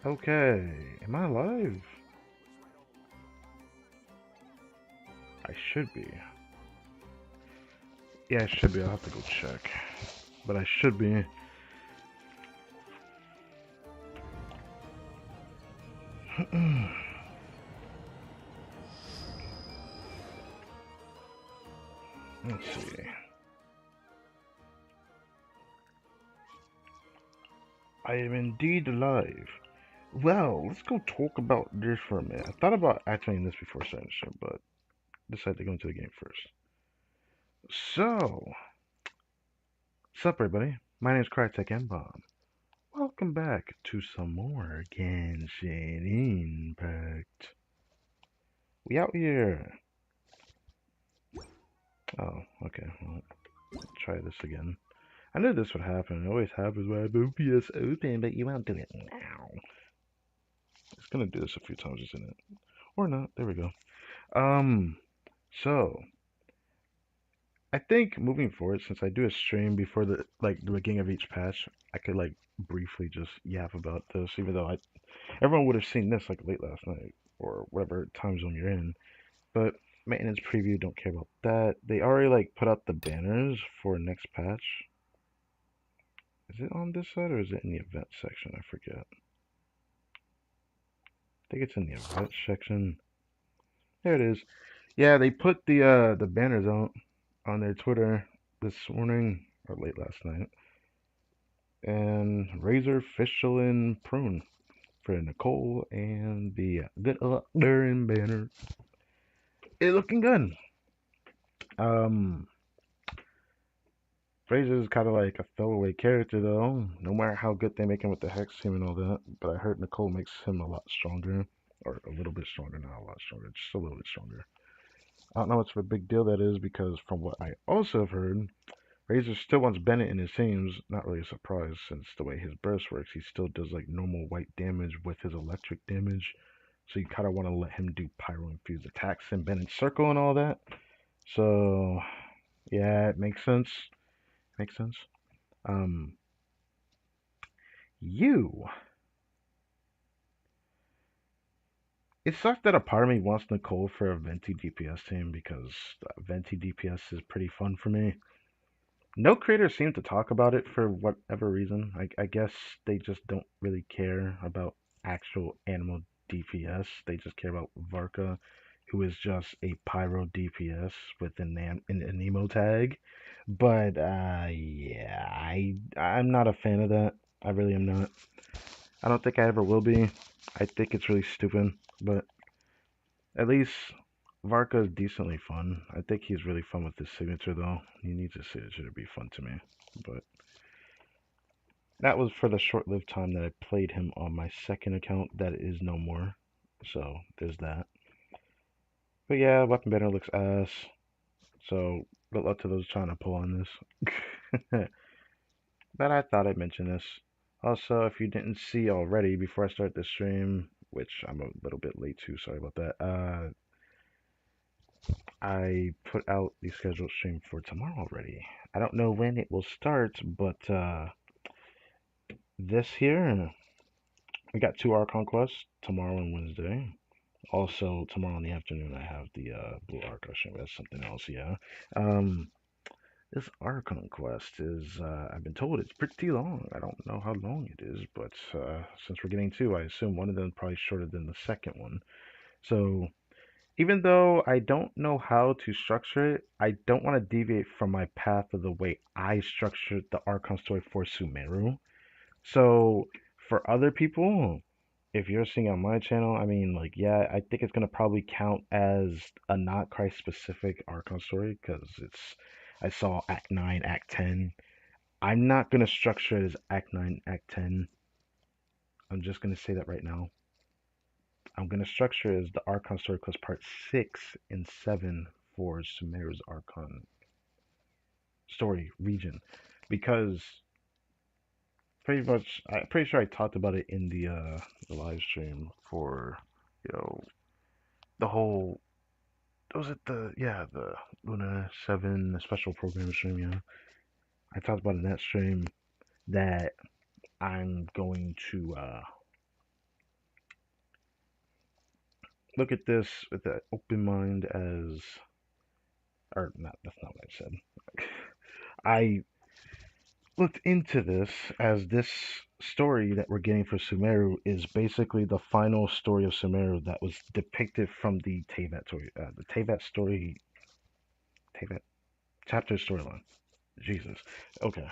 Okay, am I live? I should be. Yeah, I should be. I'll have to go check. But I should be. Let's see. I am indeed live. Well, let's go talk about this for a minute. I thought about activating this before starting the show, but decided to go into the game first. So, sup everybody? My name is Crytek and Bomb. Welcome back to some more Genshin Impact. We out here. Oh, okay. Well, try this again. I knew this would happen. It always happens when I have OBS open, but you won't do it now. It's gonna do this a few times, isn't it? Or not. There we go. Um, so I think moving forward, since I do a stream before the beginning of each patch, I could like briefly just yap about this, even though everyone would have seen this like late last night or whatever time zone you're in. But maintenance preview, don't care about that. They already like put out the banners for next patch. Is it on this side or is it in the event section? I forget. I think it's in the event section. There it is. Yeah, they put the banners out on their Twitter this morning or late last night. And Razor, Fischl, and Prune for Nicole and the good luck there in banner. It looking good. Um, Razor's kind of like a throwaway character though. No matter how good they make him with the hex team and all that, but I heard Nicole makes him a lot stronger, or a little bit stronger, not a lot stronger, just a little bit stronger. I don't know what's of a big deal that is because from what I also have heard, Razor still wants Bennett in his teams. Not really a surprise since the way his burst works, he still does like normal white damage with his electric damage. So you kind of want to let him do pyro infused attacks in Bennett's circle and all that. So yeah, it makes sense. Makes sense. Um, you. It sucks that a part of me wants Nicole for a Venti DPS team because Venti DPS is pretty fun for me. No creators seem to talk about it for whatever reason. I guess they just don't really care about actual animal DPS. They just care about Varka, who is just a pyro DPS with an emo tag. But yeah, I'm not a fan of that. I really am not. I don't think I ever will be. I think it's really stupid. But at least Varka is decently fun. I think he's really fun with his signature though. He needs his signature to be fun to me. But that was for the short-lived time that I played him on my second account that is no more. So there's that. But yeah, Weapon Banner looks ass. So good luck to those trying to pull on this. But I thought I'd mention this. Also, if you didn't see already before I start the stream, which I'm a little bit late to, sorry about that. I put out the scheduled stream for tomorrow already. I don't know when it will start, but this here, we got two Archon quests tomorrow and Wednesday. Also, tomorrow in the afternoon, I have the Blue Archon stream. That's something else, yeah. Um, this Archon quest is, I've been told it's pretty long. I don't know how long it is, but since we're getting two, I assume one of them is probably shorter than the second one. So even though I don't know how to structure it, I don't want to deviate from my path of the way I structured the Archon story for Sumeru. So for other people, if you're seeing on my channel, I mean, like, yeah, I think it's gonna probably count as a not Christ specific Archon story because it's I saw Act 9, Act 10. I'm not gonna structure it as Act 9, Act 10. I'm just gonna say that right now. I'm gonna structure it as the Archon story plus part 6 and 7 for Sumeru's Archon story region because pretty much I'm pretty sure I talked about it in the live stream for you know the whole was it the Luna 7 special program stream, yeah. I talked about in that stream that I'm going to look at this with an open mind as, or not, that's not what I said. I looked into this as this story that we're getting for Sumeru is basically the final story of Sumeru that was depicted from the Teyvat story, Teyvat chapter storyline. Jesus. Okay.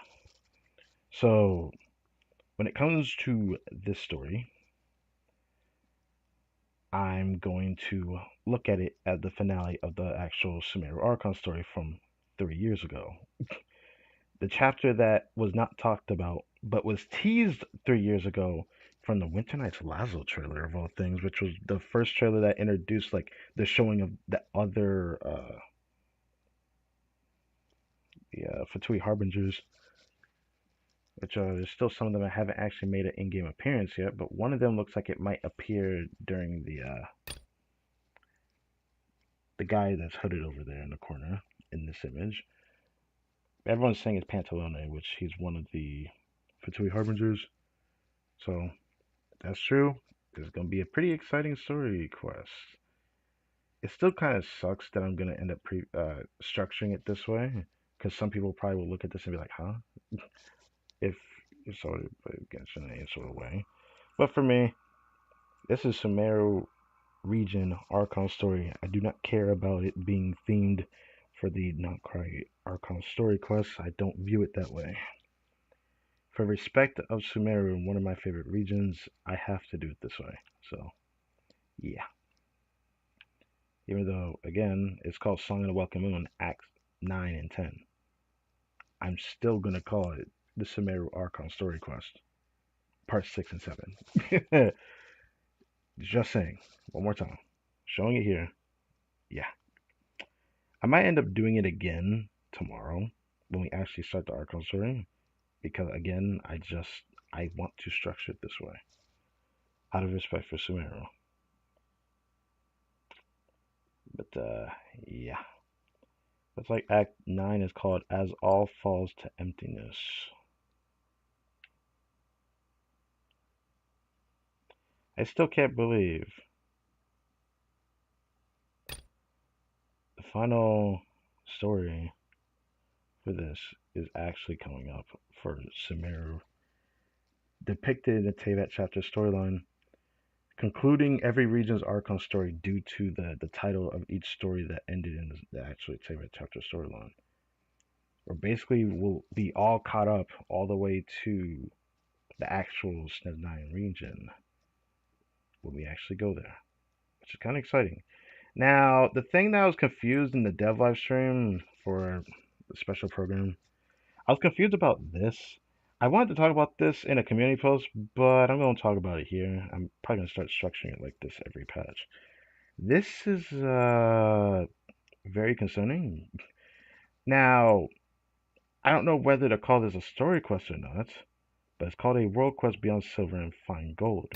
So when it comes to this story, I'm going to look at it as the finale of the actual Sumeru Archon story from 3 years ago. The chapter that was not talked about, but was teased 3 years ago from the Winter Nights Lazo trailer of all things, which was the first trailer that introduced like the showing of the other Fatui Harbingers, which there's still some of them that haven't actually made an in-game appearance yet, but one of them looks like it might appear during the guy that's hooded over there in the corner in this image. Everyone's saying it's Pantalone, which he's one of the Fatui Harbingers. So if that's true, there's gonna be a pretty exciting story quest. It still kind of sucks that I'm gonna end up structuring it this way, because some people probably will look at this and be like, "Huh?" If you sort of Genshin in any sort of way. But for me, this is Sumeru region Archon story. I do not care about it being themed for the Not Cry Archon story quest. I don't view it that way. For respect of Sumeru, one of my favorite regions, I have to do it this way. So, yeah. Even though, again, it's called Song of the Welcome Moon, Acts 9 and 10. I'm still going to call it the Sumeru Archon story quest, part 6 and 7. Just saying. One more time. Showing it here. Yeah. I might end up doing it again tomorrow when we actually start the Archon story. Because again, I want to structure it this way. Out of respect for Sumeru. But yeah. It's like Act 9 is called As All Falls to Emptiness. I still can't believe the final story for this is actually coming up for Sumeru, depicted in the Teyvat chapter storyline, concluding every region's Archon story due to the title of each story that ended in the actual Teyvat chapter storyline. Or basically we'll be all caught up all the way to the actual SNES 9 region when we actually go there, which is kind of exciting. Now, the thing that I was confused in the dev live stream for the special program, I was confused about this. I wanted to talk about this in a community post, but I'm going to talk about it here. I'm probably going to start structuring it like this every patch. This is very concerning. Now, I don't know whether to call this a story quest or not, but it's called a World Quest Beyond Silver and Fine Gold.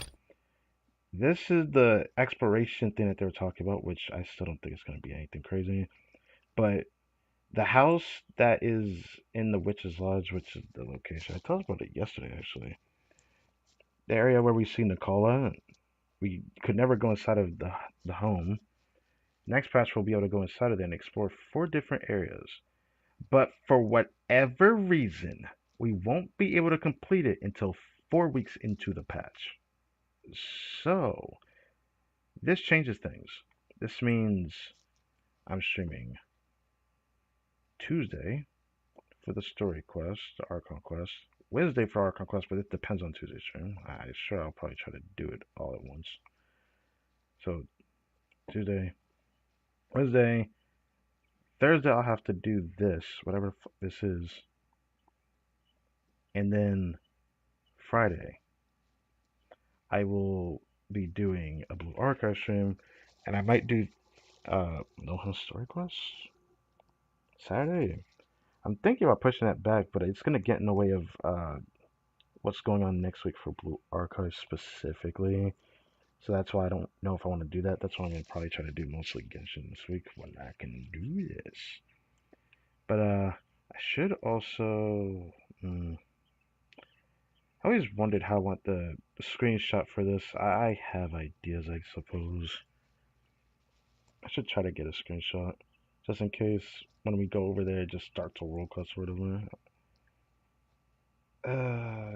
This is the exploration thing that they were talking about, which I still don't think it's going to be anything crazy. But the house that is in the Witch's Lodge, which is the location, I told about it yesterday actually. The area where we see Nicola, we could never go inside of the home. Next patch, we'll be able to go inside of there and explore 4 different areas. But for whatever reason, we won't be able to complete it until 4 weeks into the patch. So, this changes things. This means I'm streaming Tuesday for the story quest, the Archon quest, Wednesday for Archon quest, but it depends on Tuesday's stream. I'll probably try to do it all at once. So, Tuesday, Wednesday, Thursday, I'll have to do this, whatever this is. And then Friday, I will be doing a Blue Archive stream, and I might do No Hunt Story Quest Saturday. I'm thinking about pushing that back, but it's gonna get in the way of what's going on next week for Blue Archive specifically. So that's why I don't know if I want to do that. That's why I'm gonna probably try to do mostly Genshin this week when I can do this. But I should also. I always wondered how I want the screenshot for this. I have ideas, I suppose. I should try to get a screenshot just in case when we go over there, it just starts a world quest or whatever.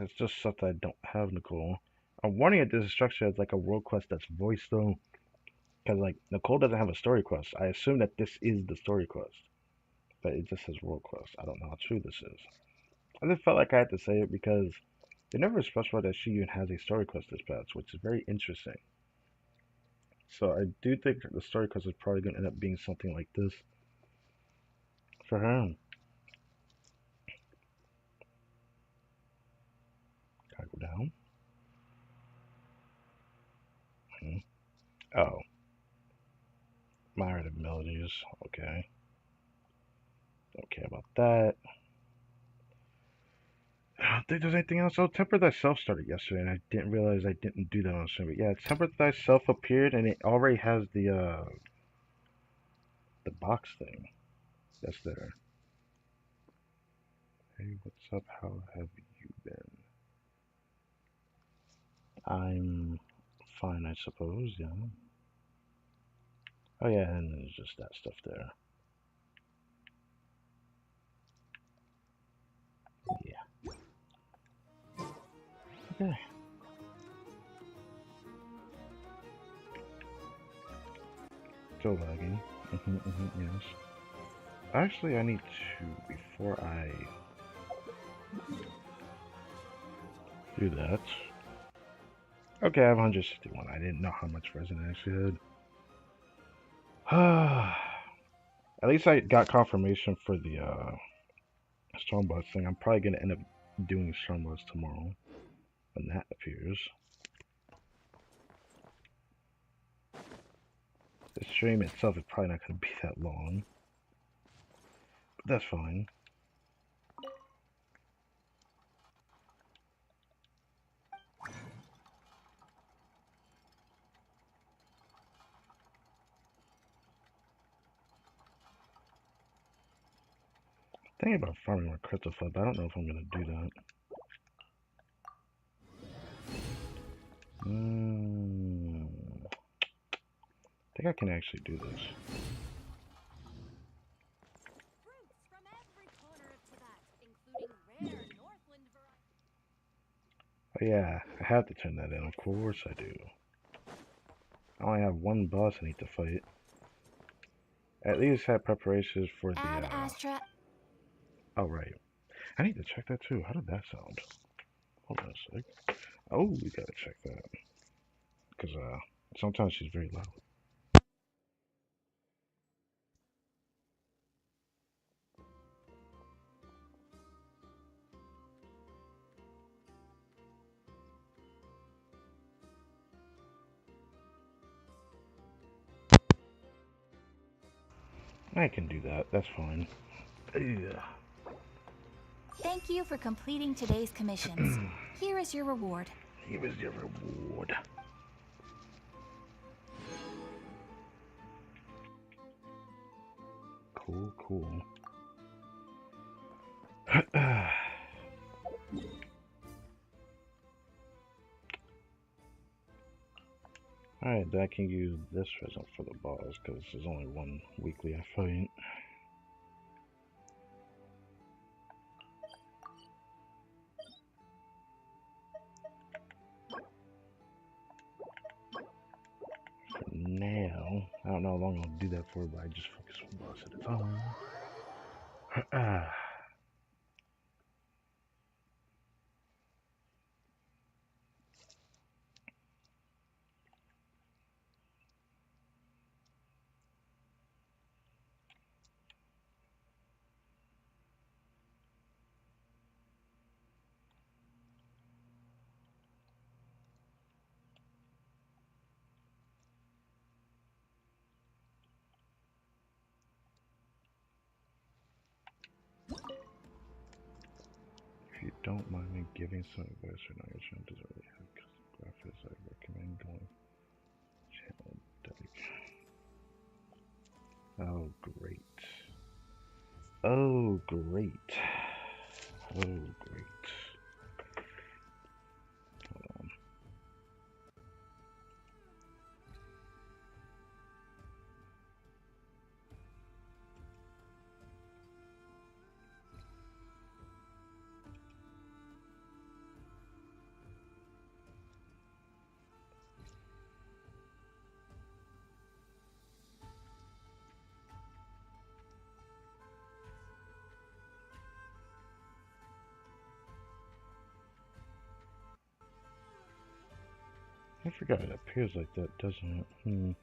It's just stuff that I don't have, Nicole. I'm warning you, this structure has like a world quest that's voiced though, because like Nicole doesn't have a story quest. I assume that this is the story quest, but it just says world quest. I don't know how true this is. I just felt like I had to say it because they never specified that she even has a story quest dispatch, which is very interesting. So I do think the story quest is probably going to end up being something like this for her. Gotta go down. Hmm. Oh, Myriad of Melodies. Okay. Don't care about that. I don't think there's anything else. Oh, Temper Thyself started yesterday, and I didn't realize I didn't do that on stream. But yeah, Temper Thyself appeared, and it already has the box thing that's there. Hey, what's up? How have you been? I'm fine, I suppose. Yeah. Oh yeah, and there's just that stuff there. Yeah. Okay. Still lagging. Yes. Actually, I need to, before I do that. Okay, I have 161. I didn't know how much resin I actually had. At least I got confirmation for the Stormbots thing. I'm probably gonna end up doing Stormbots tomorrow when that appears. The stream itself is probably not gonna be that long, but that's fine. Thinking about farming more crystal flip, but I don't know if I'm gonna do that. I think I can actually do this. Oh yeah, I have to turn that in. Of course I do. I only have one boss I need to fight. At least have preparations for the. Oh right, I need to check that too. How did that sound? Hold on a sec. Oh, we gotta check that because sometimes she's very loud. I can do that. That's fine. Yeah. Thank you for completing today's commissions. Here is your reward. Here is your reward. Cool, cool. Alright, then I can use this resin for the boss because there's only one weekly I fight. For now, I don't know how long I'll do that for, but I just focus one boss at a time. If you don't mind me giving some advice right now, your channel doesn't really have custom graphics. I recommend going channel dedication. Oh, great. Oh, great. Oh, great. Hold on. I forgot it appears like that, doesn't it?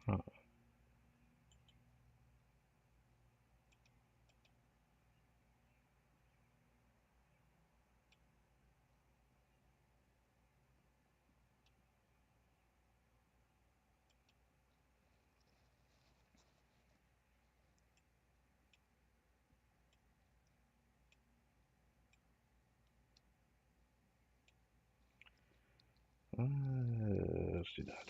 Huh. Let's do that.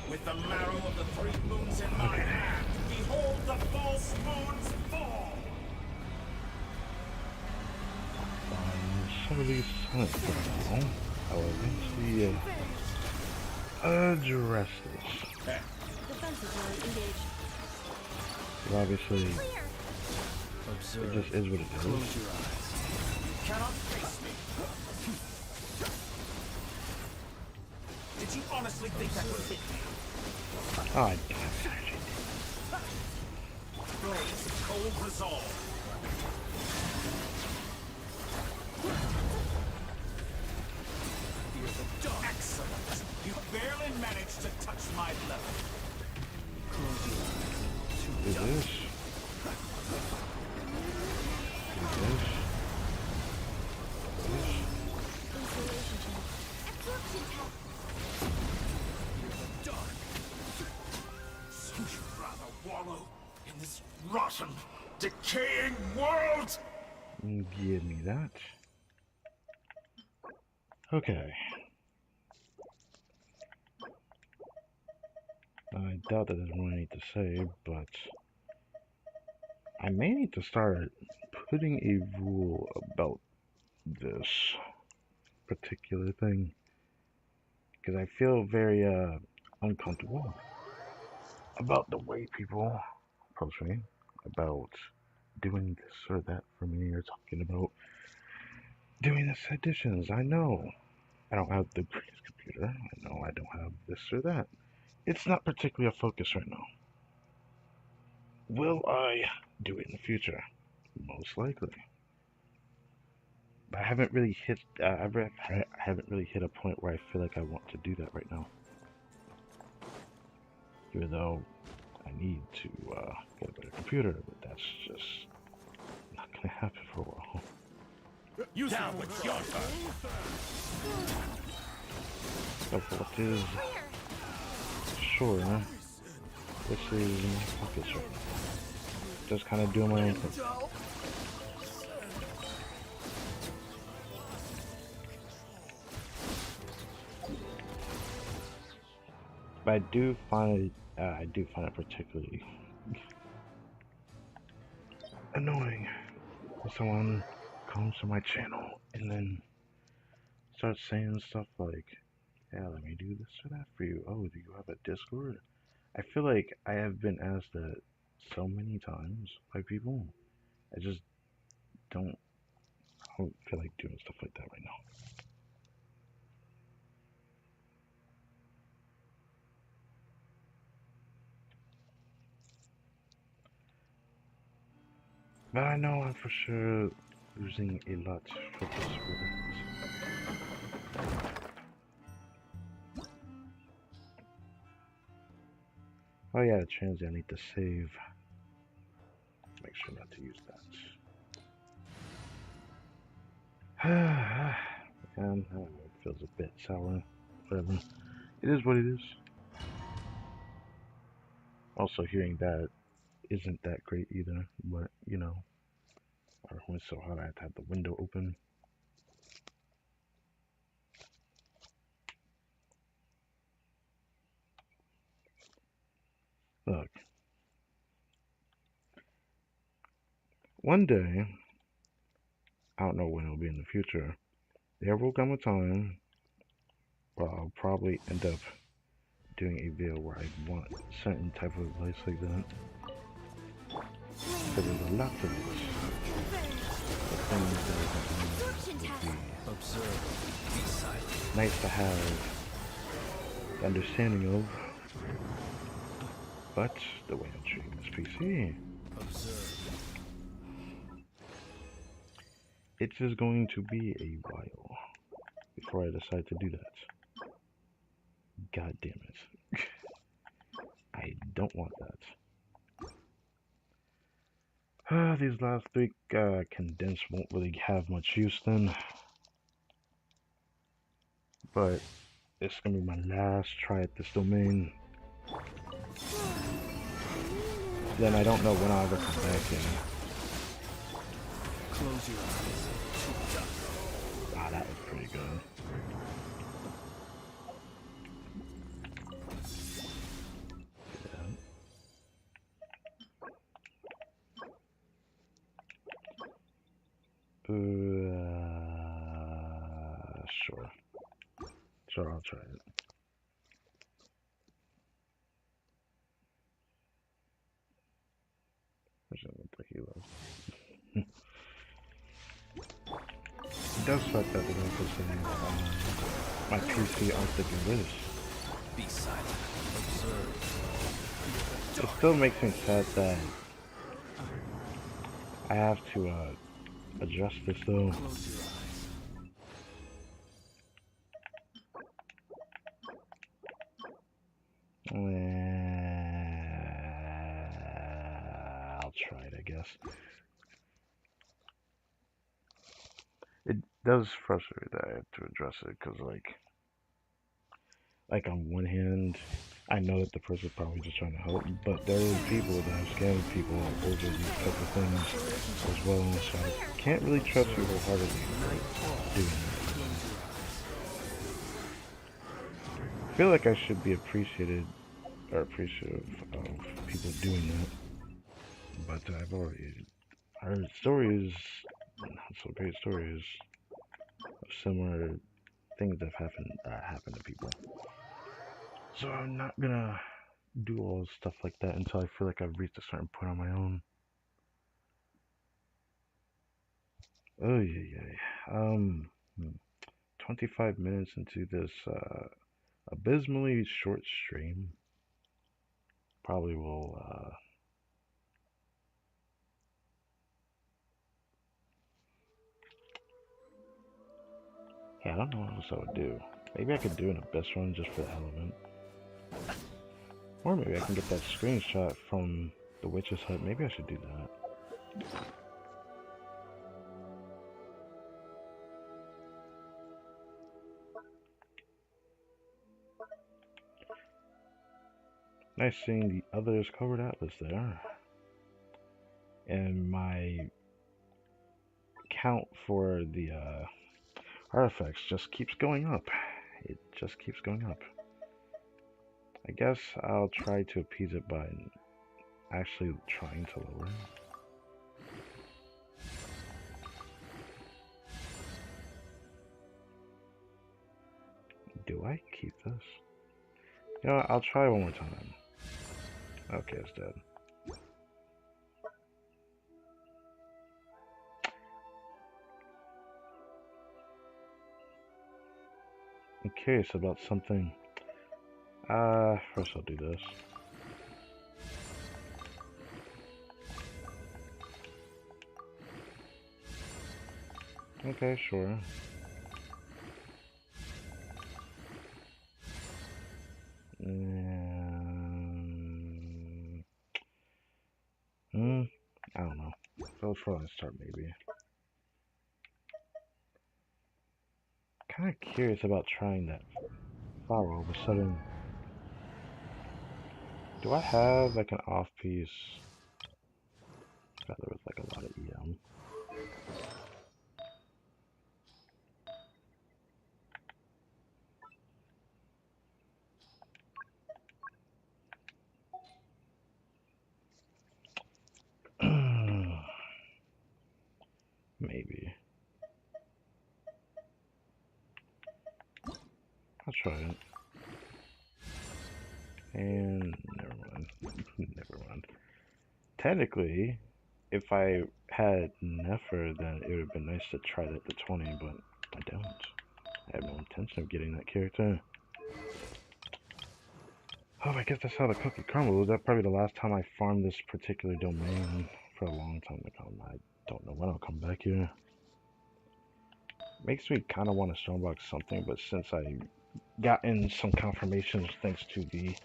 With the marrow of the 3 moons in my hand, behold the false moons fall! Some of these silent for now. I'll eventually address this. Defenses are engaged. But obviously, Observe. it just is what it Close is. your eyes. You cannot face me! Did you honestly think that would fit me? Oh, I don't have energy. Blaze of cold resolve! Fear the dark. Excellent! You barely managed to touch my level. Close your eyes. Do this. Do this. Installation check. Absorption test. Dark. So you'd rather wallow in this rotten, decaying world? Give me that. Okay. I doubt that there's more I need to say, but I may need to start putting a rule about this particular thing, because I feel very uncomfortable about the way people approach me about doing this or that for me, or talking about doing this additions. I know I don't have the greatest computer. I know I don't have this or that. It's not particularly a focus right now. Will I do it in the future? Most likely. But I haven't really hit. I haven't really hit a point where I feel like I want to do that right now. Even though I need to get a better computer, but that's just not gonna happen for a while. You down with your turn. So for what is sure, this is my pocket show. Just kind of doing my own thing. But I do find it particularly annoying when someone comes to my channel and then starts saying stuff like, "Yeah, let me do this or that for you. Oh, do you have a Discord?" I feel like I have been asked that so many times by people. I just don't, I don't feel like doing stuff like that right now. But I know I'm for sure losing a lot for this world. Oh yeah, the transit, I need to save. Make sure not to use that. And I don't know, it feels a bit sour. Whatever. It is what it is. Also, hearing that isn't that great either, but you know, when it's so hot, I have to have the window open. Look, one day, I don't know when it'll be in the future, there will come a time where I'll probably end up doing a video where I want certain type of advice like that. Because there's a lot of it. The things that would be Observe. Be silent. nice to have the understanding of, but the way I'm treating this PC, Observe. it's just going to be a while before I decide to do that. God damn it. I don't want that. These last three condensed won't really have much use then, but it's gonna be my last try at this domain. Then I don't know when I'll ever come back in. Close your eyes. Ah, that was pretty good. Sure. Sure, I'll try it. Which doesn't look like he loves. It does suck that they're going to put saying my PC aren't thinking this. Be silent. Observe. It still makes me sad that I have to adjust this though. Close your eyes. I'll try it, I guess. It does frustrate that I have to address it because, like on one hand, I know that the person's probably just trying to help, but there is people that have scammed people over these type of things as well, so I can't really trust you wholeheartedly doing that. I feel like I should be appreciated or appreciative of people doing that, but I've already heard stories, not so great stories, of similar things that have happened to people. So I'm not gonna do all stuff like that until I feel like I've reached a certain point on my own. Oh yeah, yeah. 25 minutes into this abysmally short stream, probably will yeah, I don't know what else I would do. Maybe I could do an abyss run just for the hell of it. Or maybe I can get that screenshot from the witch's hut. Maybe I should do that. Nice seeing the others covered atlas there. And my count for the artifacts just keeps going up. It just keeps going up. I guess I'll try to appease it by actually trying to lower it. Do I keep this? You know what, I'll try one more time. Okay, it's dead. I'm curious about something. First I'll do this. Okay, sure. I don't know. So let's probably start maybe. Kind of curious about trying that flower all of a sudden. Do I have like an off piece? God, there was like a lot of EM. Maybe. I'll try it. And never mind. Never mind. Technically, if I had Nefer, then it would have been nice to try that to 20, but I don't. I have no intention of getting that character. Oh, I guess that's how the cookie crumbles. That's probably the last time I farmed this particular domain for a long time to come. I don't know when I'll come back here. Makes me kind of want to strongbox something, but since I gotten some confirmations thanks to the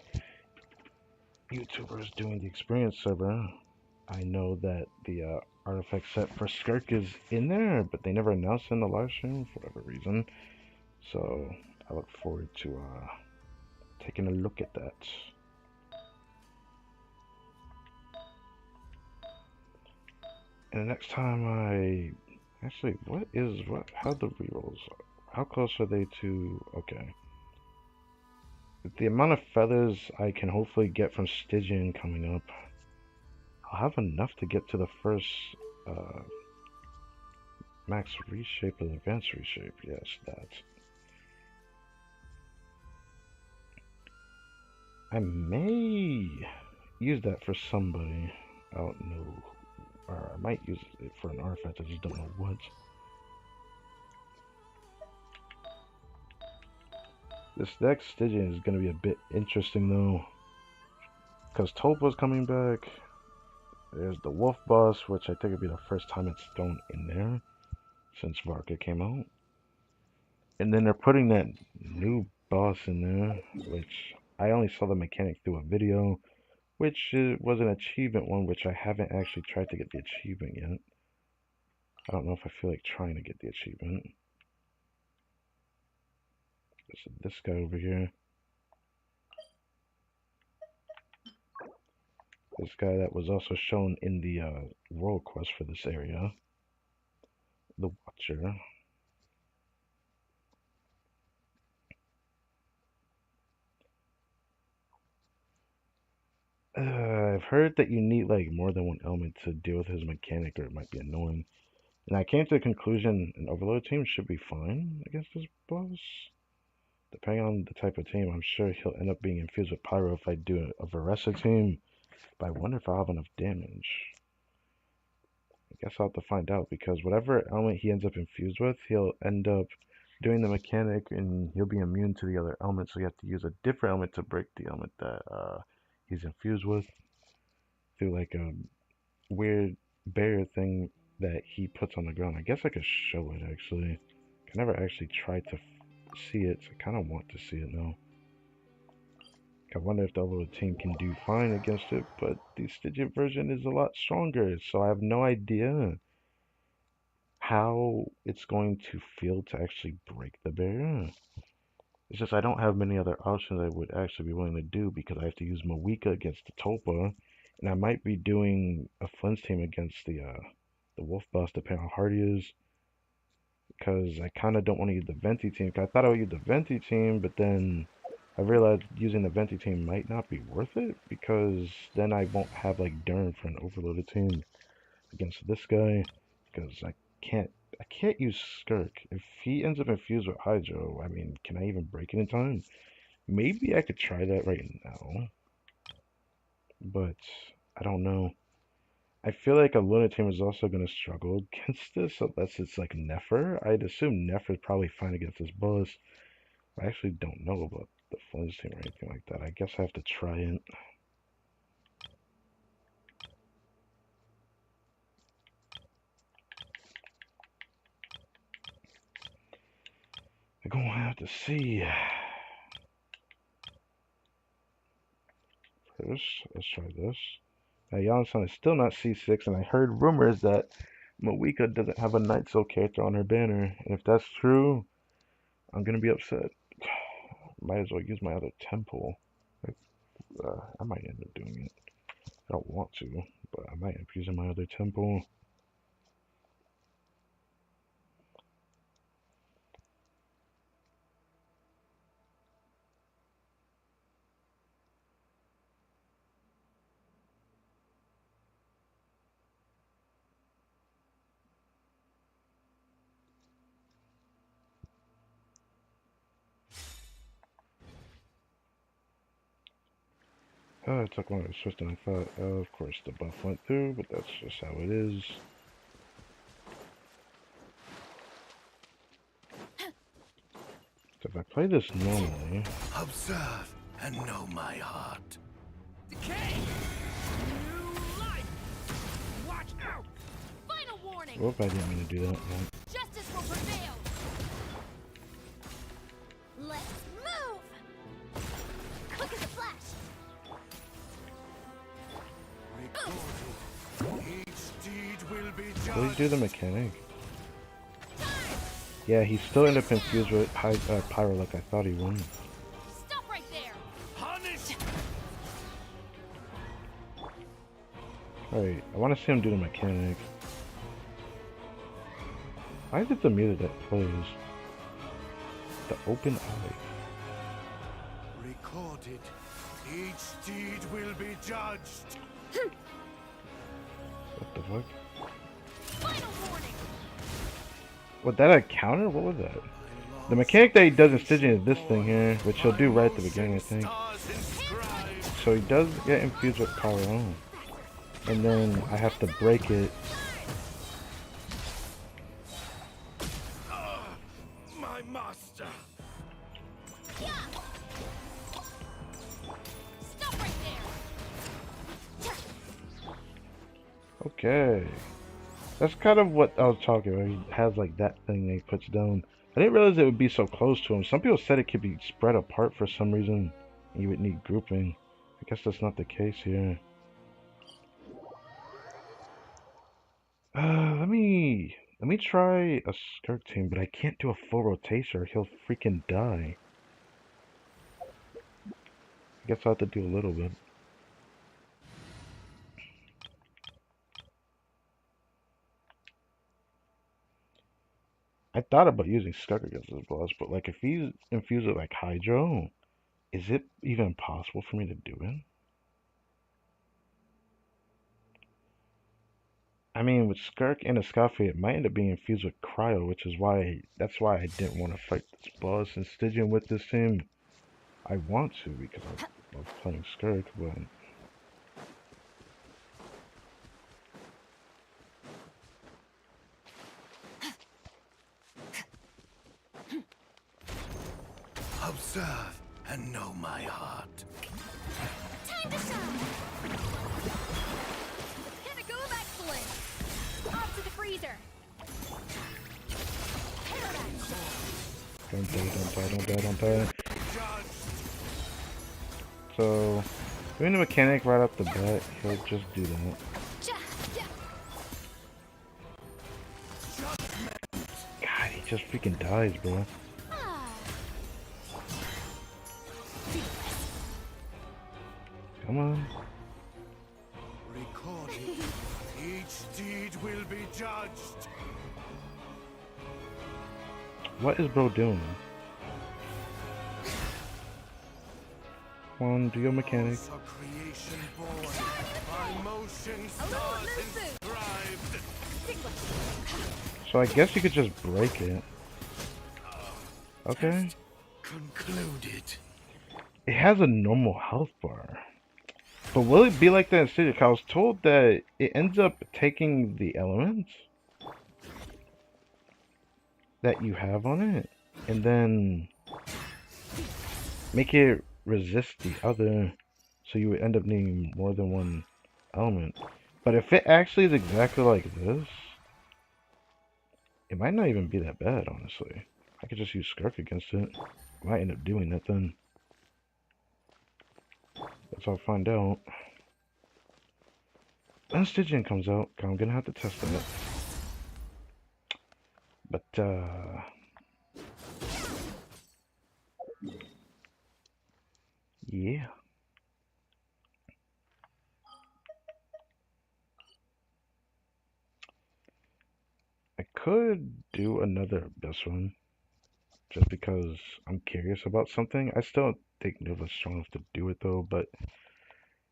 YouTubers doing the experience server, I know that the artifact set for Skirk is in there, but they never announced it in the live stream for whatever reason. So I look forward to taking a look at that. And the next time actually, how the rerolls, how close are they to, okay. The amount of feathers I can hopefully get from Stygian coming up, I'll have enough to get to the first max reshape and advanced reshape. Yes, that. I may use that for somebody. I don't know. Or I might use it for an artifact, I just don't know what. This next Stygian is going to be a bit interesting though. Because Tulpa's coming back. There's the Wolf Boss, which I think would be the first time it's thrown in there since Varka came out. And then they're putting that new boss in there, which I only saw the mechanic through a video, which was an achievement one, which I haven't actually tried to get the achievement yet. I don't know if I feel like trying to get the achievement. So this guy over here. This guy that was also shown in the role quest for this area. The Watcher. I've heard that you need like more than one element to deal with his mechanic, or it might be annoying. And I came to the conclusion an overload team should be fine against this boss. Depending on the type of team, I'm sure he'll end up being infused with Pyro if I do a Varesa team. But I wonder if I'll have enough damage. I guess I'll have to find out, because whatever element he ends up infused with, he'll end up doing the mechanic and he'll be immune to the other elements, so you have to use a different element to break the element that he's infused with through like a weird barrier thing that he puts on the ground. I guess I could show it actually. I never actually tried to see it, so I kind of want to see it now. I wonder if the overload team can do fine against it, but the Stygian version is a lot stronger, so I have no idea how it's going to feel to actually break the barrier. It's just I don't have many other options I would actually be willing to do because I have to use Moika against the Tulpa, and I might be doing a Flin's team against the Wolf boss depending on how hard he is. Because I kind of don't want to use the Venti team. 'Cause I thought I would use the Venti team, but then I realized using the Venti team might not be worth it because then I won't have like Durn for an overloaded team against this guy. Because I can't use Skirk. If he ends up infused with Hydro, I mean, can I even break it in time? Maybe I could try that right now, but I don't know. I feel like a Luna team is also going to struggle against this unless it's like Nefer. I'd assume Nefer is probably fine against this boss. I actually don't know about the Flin's team or anything like that. I guess I have to try it. I'm going to have to see. First, let's try this. Now, Yonsan is still not C6, and I heard rumors that Moika doesn't have a Night Soul character on her banner. And if that's true, I'm going to be upset. Might as well use my other temple. I might end up doing it. I don't want to, but I might end up using my other temple. Oh, it took longer to switch than I thought. Of course, the buff went through, but that's just how it is. So if I play this normally... Observe and know my heart. Decay! New life! Watch out! Final warning. Whoop, I didn't mean to do that. No. Justice will prevail. Let's move. Quick as a flash. Each deed will be Will he judged. do the mechanic? Yeah, he still ended up infused with Pyro like I thought he would. Stop right there. Punish! Alright, I want to see him do the mechanic. Why is it the music that plays? The open eye. Recorded. Each deed will be judged. What the fuck? Final warning. Was that a counter? What was that? The mechanic that he does in Stygian is this thing here, which he'll do right at the beginning, I think. So he does get infused with Pyro. And then I have to break it. My master. Stop right there. Okay. That's kind of what I was talking about. He has like that thing that he puts down. I didn't realize it would be so close to him. Some people said it could be spread apart for some reason. You would need grouping. I guess that's not the case here. Let me try a Skirk team, but I can't do a full rotation or he'll freaking die. I guess I'll have to do a little bit. I thought about using Skirk against this boss, but like if he's infused with like Hydro, is it even possible for me to do it? I mean, with Skirk and Escafie, it might end up being infused with Cryo, which is why that's why I didn't want to fight this boss. And Stygian with this team, I want to because I love playing Skirk, but Observe and know my heart. Time to shine. Gonna go excellent. Off to the freezer. Paradigm. don't die. So, doing the mechanic right off the bat, he'll just do that. God, he just freaking dies, bro. Come on. Recorded. Each deed will be judged. What is bro doing? Come on, do your mechanic. For creation born, by motion stars inscribed. So I guess you could just break it. Okay. Test concluded. It has a normal health bar. But will it be like that in City? 'Cause I was told that it ends up taking the elements that you have on it and then make it resist the other, so you would end up needing more than one element. But if it actually is exactly like this, it might not even be that bad, honestly. I could just use Skirk against it. I might end up doing that then. Guess I'll find out. When Stygian comes out, I'm gonna have to test it. But, yeah. I could do another Abyss one, just because I'm curious about something. I still don't think Nova's strong enough to do it though, but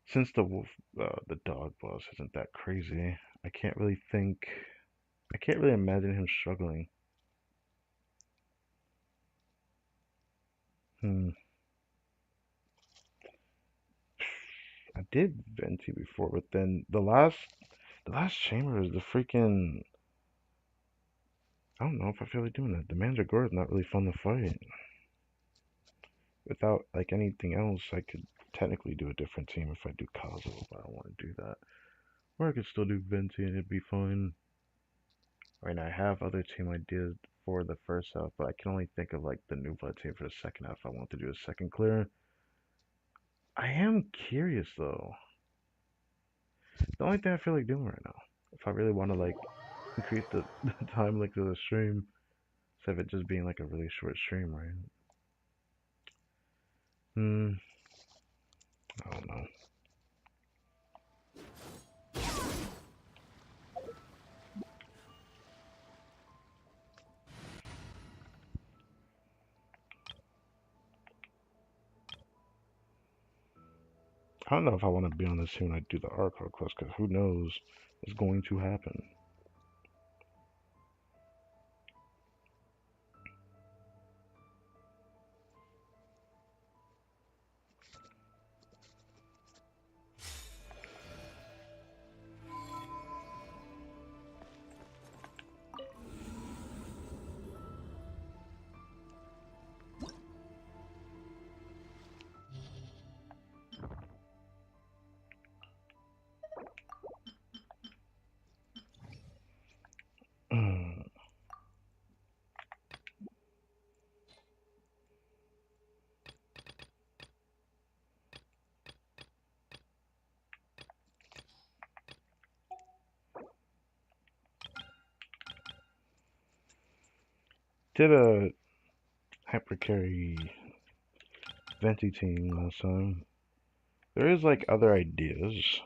since the wolf, the dog boss isn't that crazy, I can't really imagine him struggling. Hmm. I did Venti before, but then the last chamber is the freaking. I don't know if I feel like doing that. The Mandragora is not really fun to fight. Without like anything else, I could technically do a different team if I do Kazuo, but I don't want to do that. Or I could still do Venti and it'd be fine. I mean, I have other team ideas for the first half, but I can only think of like the new blood team for the second half. I want to do a second clear. I am curious though. The only thing I feel like doing right now, if I really want to like increase the time like of the stream, instead of it just being like a really short stream, right? Hmm. I don't know. I don't know if I want to be on this team when I do the Arcade quest, because who knows what's going to happen. Did a hyper carry Venti team last time. There is like other ideas.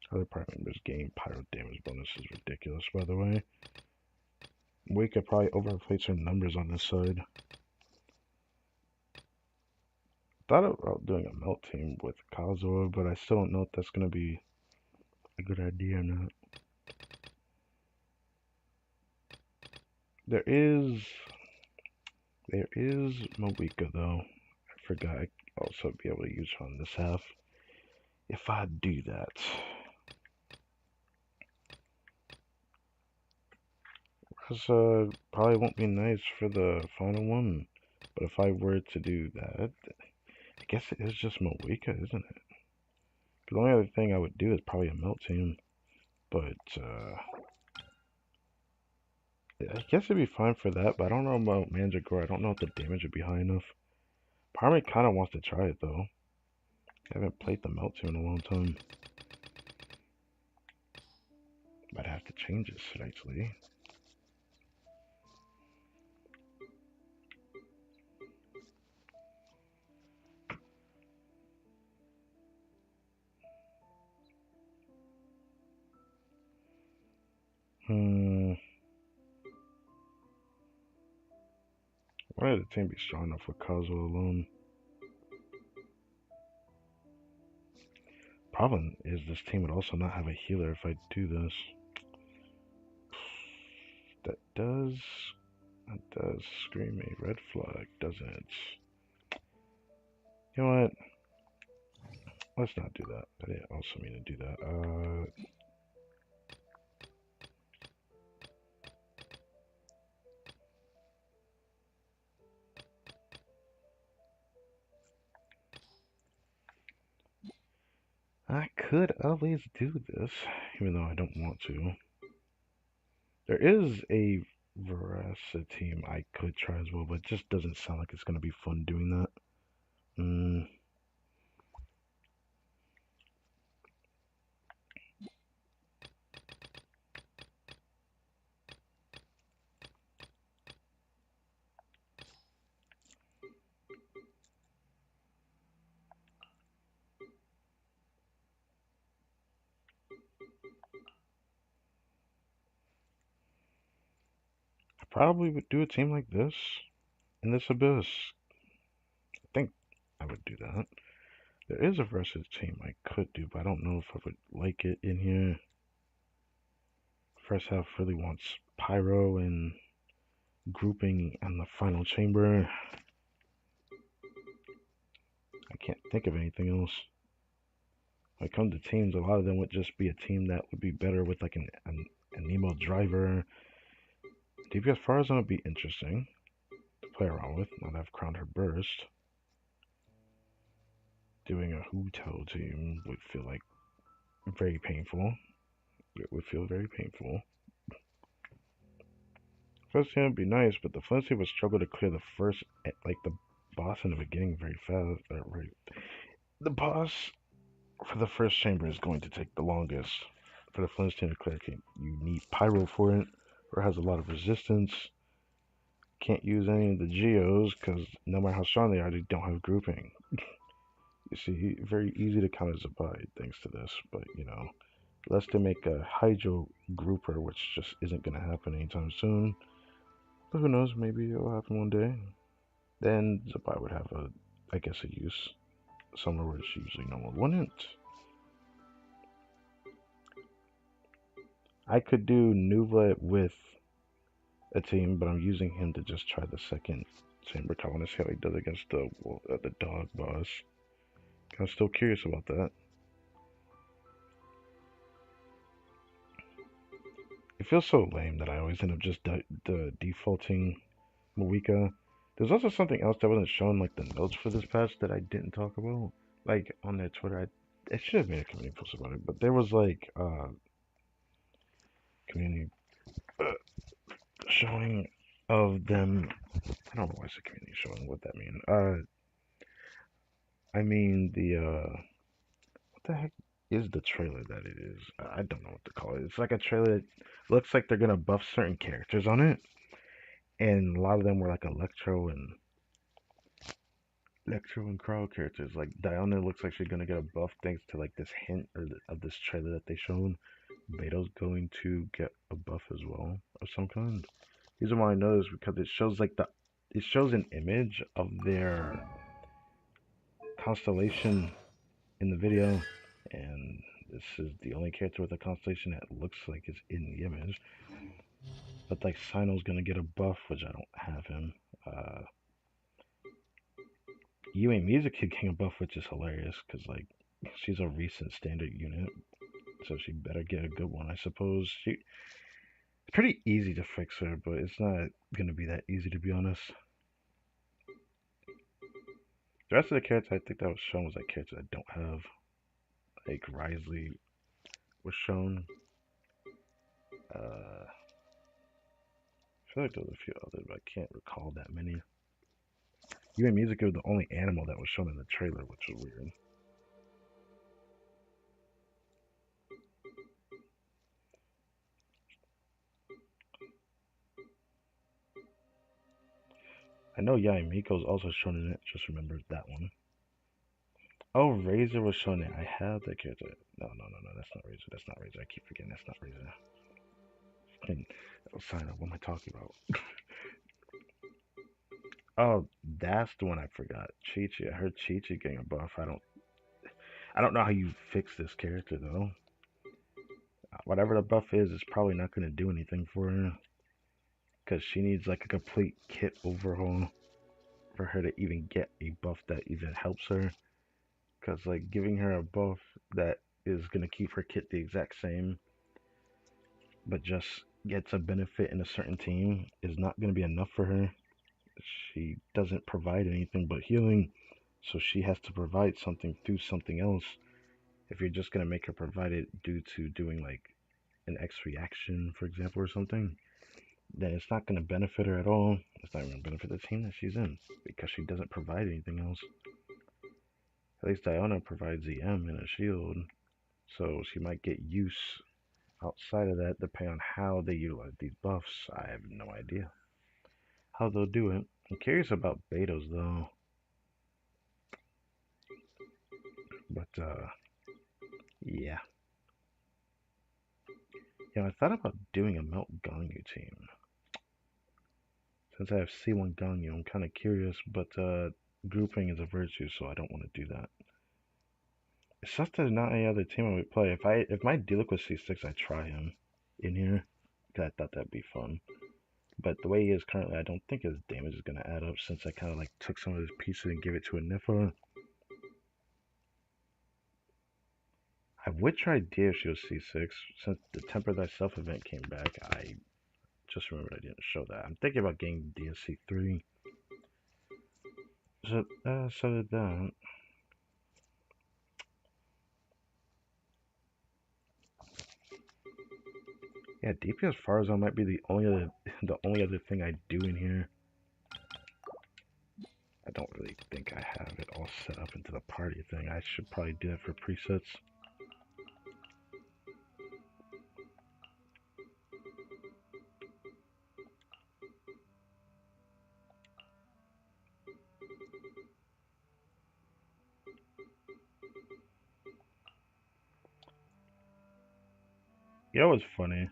Other part members gain pyro damage bonus is ridiculous, by the way. We could probably overplay some numbers on this side. Thought about doing a melt team with Kazuo, but I still don't know if that's gonna be a good idea or not. There is Moika though. I forgot I also be able to use her on this half. If I do that. Because probably won't be nice for the final one. But if I were to do that, I guess it is just Moika, isn't it? The only other thing I would do is probably a melt team. But I guess it'd be fine for that, but I don't know about Mandragora. I don't know if the damage would be high enough. Part of me kind of wants to try it though. I haven't played the melt team in a long time. Might have to change it slightly. Hmm. Why did the team be strong enough for Kazuo alone? Problem is this team would also not have a healer if I do this. That does scream a red flag, doesn't it? You know what? Let's not do that. I didn't also mean to do that. I could always do this, even though I don't want to. There is a Verasa team I could try as well, but it just doesn't sound like it's going to be fun doing that. I probably would do a team like this in this Abyss. I think I would do that. There is a versus team I could do, but I don't know if I would like it in here. First half really wants Pyro and grouping on the final chamber. I can't think of anything else. When it comes to teams, a lot of them would just be a team that would be better with like an Nemo driver. DPS Farazan would be interesting to play around with. Now that I've crowned her burst. Doing a Huto team would feel like very painful. It would feel very painful. First team would be nice, but the first team would struggle to clear the first, like the boss in the beginning very fast. Right. The boss for the first chamber is going to take the longest. For the Flintstone team to clear, you need Pyro for it, or it has a lot of resistance. Can't use any of the Geos because no matter how strong they are, they don't have grouping. You see, very easy to counter Zabide thanks to this, but you know, unless they make a Hydro grouper, which just isn't going to happen anytime soon. But who knows, maybe it'll happen one day. Then Zabide would have a, I guess, a use somewhere where it's usually normal, wouldn't. I could do Nuva with a team, but I'm using him to just try the second chamber. I want to see how he does against the dog boss. I'm still curious about that. It feels so lame that I always end up just defaulting Moika. There's also something else that wasn't shown, like the notes for this patch that I didn't talk about. Like on their Twitter, I should have made a community post about it, but there was like community showing of them. I don't know why it's a community showing. What that mean? I mean the what the heck is the trailer that it is? I don't know what to call it. It's like a trailer that looks like they're gonna buff certain characters on it, and a lot of them were like Electro and Crow characters. Like Diana looks like she's gonna get a buff thanks to like this hint of this trailer that they shown. Beto's going to get a buff as well of some kind. The reason why I know is because it shows like it shows an image of their constellation in the video, and this is the only character with a constellation that looks like it's in the image. But like Sino's gonna get a buff, which I don't have him. Yue Music Kid King of Buff, which is hilarious because like she's a recent standard unit, so she better get a good one, I suppose. It's pretty easy to fix her, but it's not gonna be that easy to be honest. The rest of the characters I think that was shown was like characters I don't have. Like Risley was shown. I feel like there was a few others, but I can't recall that many. Yue Music was the only animal that was shown in the trailer, which was weird. I know Yai Miko's also shown in it, just remembered that one. Oh, Razor was shown it. I have that character. No, that's not Razor. That's not Razor. I keep forgetting that's not Razor. Sign up. What am I talking about? Oh, that's the one I forgot. Chi-Chi. I heard Chi-Chi getting a buff. I don't know how you fix this character though. Whatever the buff is, it's probably not gonna do anything for her because she needs like a complete kit overhaul for her to even get a buff that even helps her. Because like giving her a buff that is gonna keep her kit the exact same, but just gets a benefit in a certain team is not gonna be enough for her. She doesn't provide anything but healing, so she has to provide something through something else. If you're just gonna make her provide it due to doing like an X reaction, for example, or something, then it's not gonna benefit her at all. It's not gonna benefit the team that she's in because she doesn't provide anything else. At least Diana provides the M and a shield, so she might get use outside of that depending on how they utilize these buffs. I have no idea how they'll do it. I'm curious about Betos though, but yeah. I thought about doing a Melt Ganyu team. Since I have C1 Ganyu, I'm kind of curious, but grouping is a virtue, so I don't want to do that. It's just there's not any other team I would play. If my Diluc was C6, I'd try him in here, because I thought that'd be fun. But the way he is currently, I don't think his damage is going to add up since I kind of like took some of his pieces and gave it to a Nifa. I would try Dia if she was C6. Since the Temper Thyself event came back, I just remembered I didn't show that. I'm thinking about getting Dia C3. So did that. Yeah, DPS Farazan might be the only other thing I do in here. I don't really think I have it all set up into the party thing. I should probably do that for presets. You know what's funny?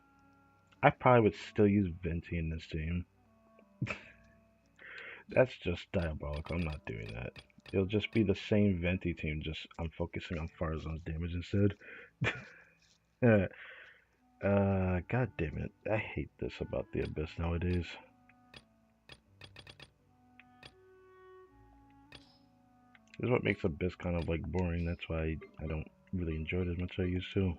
I probably would still use Venti in this team. That's just diabolical. I'm not doing that. It'll just be the same Venti team, just I'm focusing on Farazan's damage instead. God damn it. I hate this about the Abyss nowadays. This is what makes Abyss kind of like boring. That's why I don't really enjoy it as much as I used to.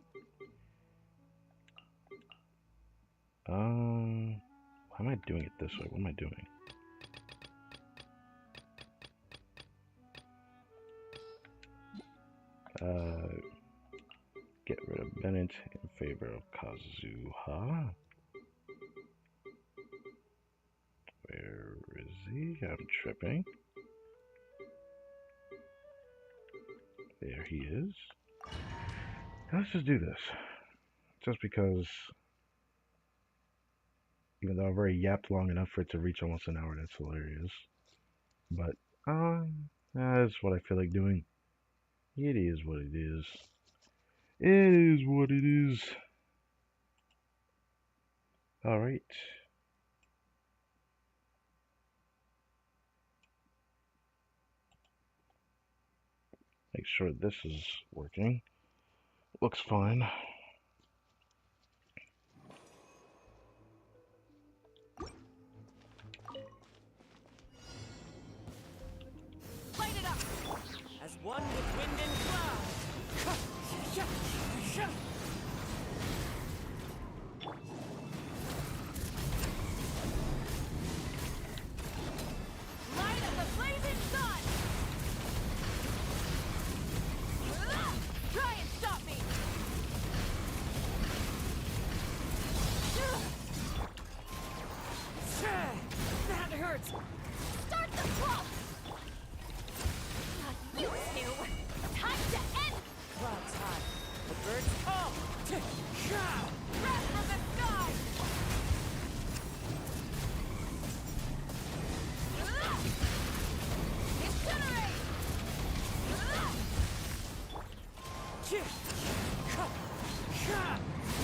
Why am I doing it this way? What am I doing? Get rid of Bennett in favor of Kazuha. Where is he? I'm tripping. There he is. Let's just do this. Just because, even though I've already yapped long enough for it to reach almost an hour, that's hilarious. But, that's what I feel like doing. It is what it is. It is what it is. Alright. Make sure this is working. Looks fine. Light it up! As one with wind and cloud! Light of the blazing sun! Try and stop me! That hurts! Start the clock! Not you two! Time to end! Clouds high. The birds call! Breath from the sky! Incinerate!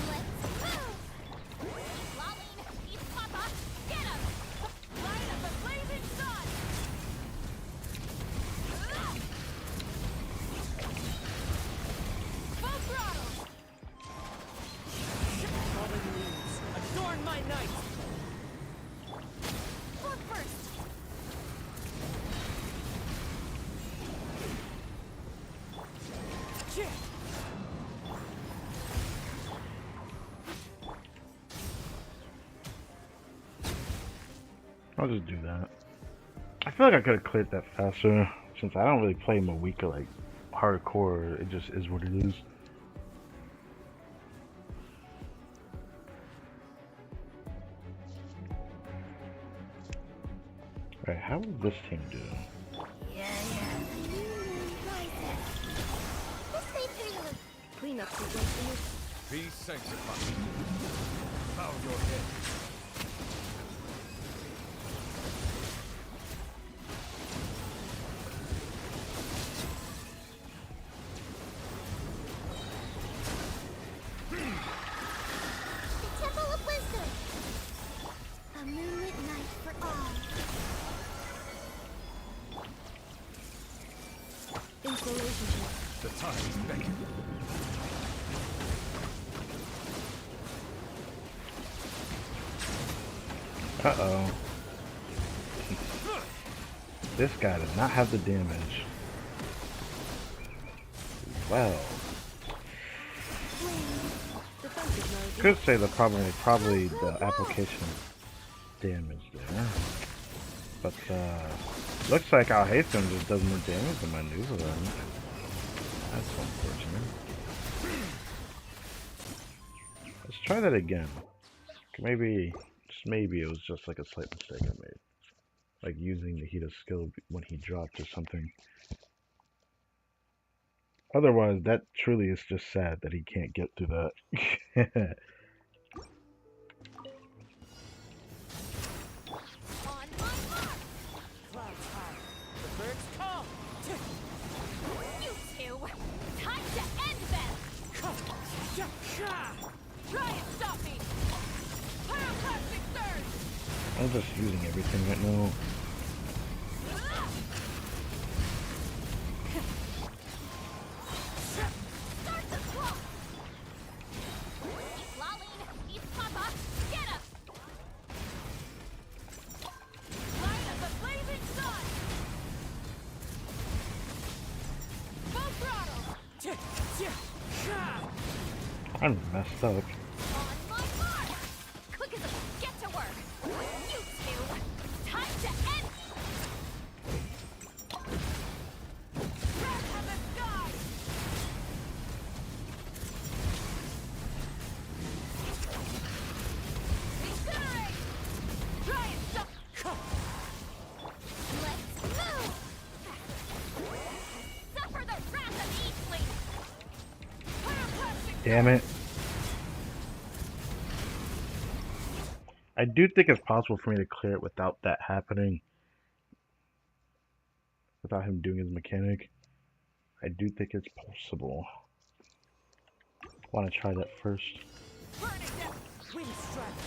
Let's move! I'll just do that. I feel like I could have cleared that faster since I don't really play Moika like hardcore. It just is what it is. Alright, how will this team do? Cleanup's a good. Be sanctified. Bow your head. The Temple of Wisdom. A moonlit night for all. Installation. The time is beckoning. Uh-oh. This guy does not have the damage. Well, Defensive mode. could say the probably the application damage there. But looks like Al Haytham just does more damage than maneuver then. That's unfortunate. Let's try that again. Maybe, just maybe it was just like a slight mistake I made. Like using the heat of skill when he dropped or something. Otherwise, that truly is just sad that he can't get through that. On my mark. Clouds high. The birds come. You two. Time to end them. Try and stop me. Pyroclastic surge. I'm just using everything right now. Start the clock. East Laline, East Papa, get him. Light of the blazing sun. Full throttle. I'm messed up. On my mark. Quick as a get to work. You two. Time to end. Wrath of the sky. Incinerate. Try and stop. Let's move. Suffer the wrath of Eastling. Pyroclastic. Damn it. I do think it's possible for me to clear it without that happening. Without him doing his mechanic. I do think it's possible. Want to try that first. Burn it down. Wind strike.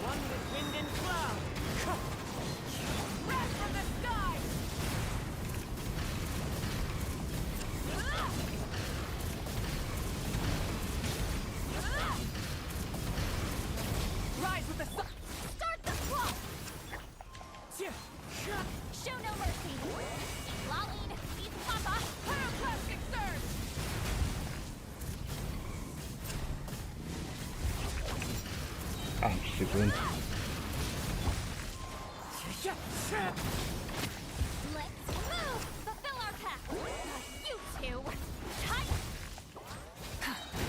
One with wind and cloud. Wrath from the sky. Rise with the sun. Start the clock. Show no mercy. East Laline, East Papa. Pyroclastic surge. I'm stupid. Let's move. Fulfill our path. You two. Tight.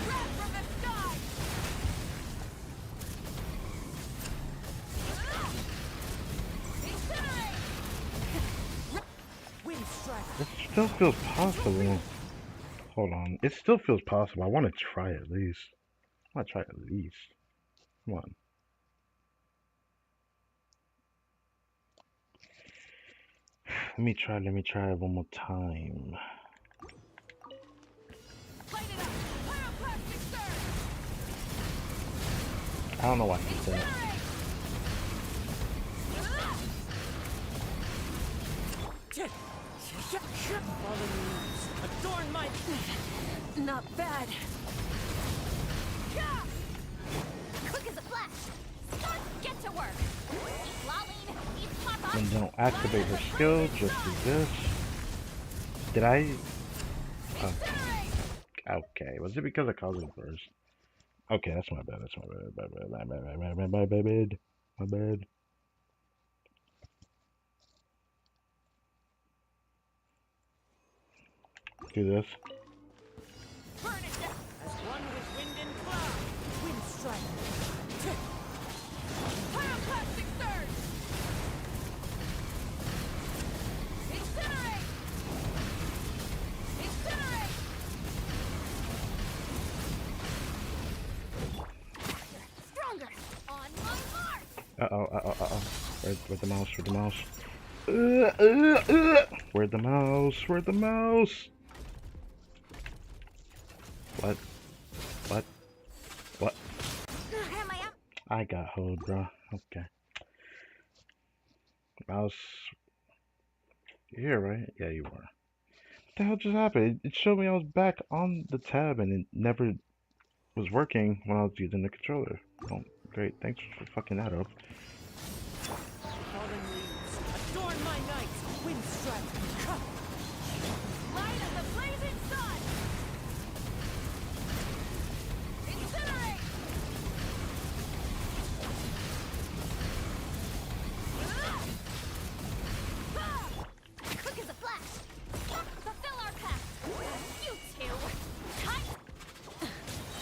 Wrath from the sky. Incinerate. Wind strike. It still feels possible. Hold on. It still feels possible. I want to try at least. I want to try at least. Come on. Let me try it one more time. Light it up. Pyroclastic surge. I don't know why he did that. Fallen leaves adorn my. Not bad. Quick as a flash. Start. Get to work. East Laline, East Papa. And don't activate her skill, just do this. Did I? Oh, okay. Was it because I caused it first? Okay, that's my bad. That's my bad. My bad. do this. Burn it down. As one with wind and cloud. Wind strike. Pyroclastic surge. Incinerate. Incinerate. Stronger. On my mark. Uh-oh. Where'd the mouse? Where'd the mouse? Where'd the mouse? Where'd the mouse? What? What? What? Am I up? I got hoed, bro. Okay. Mouse. You're here, right? Yeah, you were. What the hell just happened? It showed me I was back on the tab and it never was working when I was using the controller. Oh, great. Thanks for fucking that up. Fallen leaves. Adorn my night. Wind strike. Light of the blazing sun. Incinerate. Quick as a flash. Fulfill our pact. You two. Time.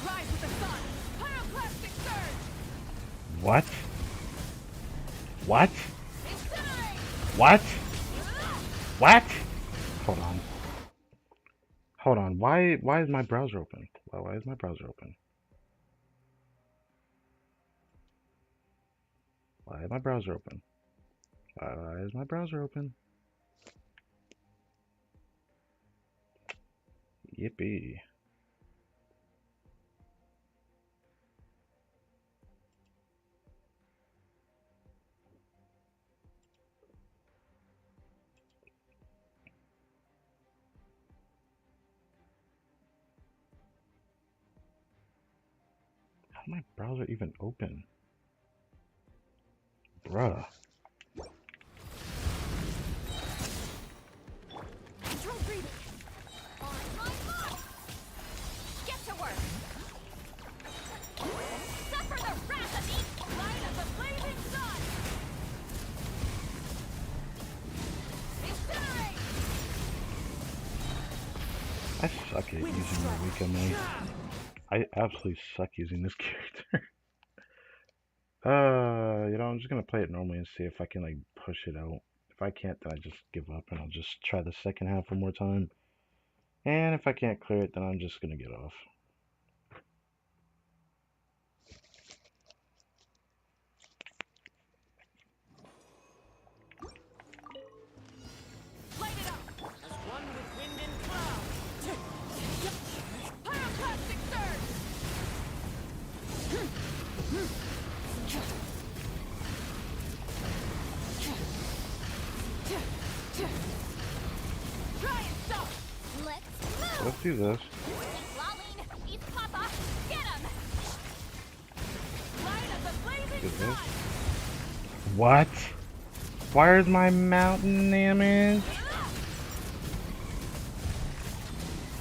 Rise with the sun. Pyroclastic surge. What? What? Incinerate. What? What? Hold on. Hold on. Why is my browser open? Why is my browser open? Why is my browser open? Why is my browser open? Yippee. How'd my browser even open? Bruh. Control breathing. On my mark. Get to work. Suffer the wrath of the light of the blazing sun. Incinerate. I suck at using the weekend mode. I absolutely suck using this character. I'm just gonna play it normally and see if I can like push it out. If I can't, then I just give up and I'll just try the second half one more time. And if I can't clear it, then I'm just gonna get off. Light it up. As one with wind and cloud. Pyroclastic surge. Try and stop. Let's move. Let's do this. Lolling. Eat Papa. Get him. Light of the blazing Do this. sun. What? Where's my mountain damage?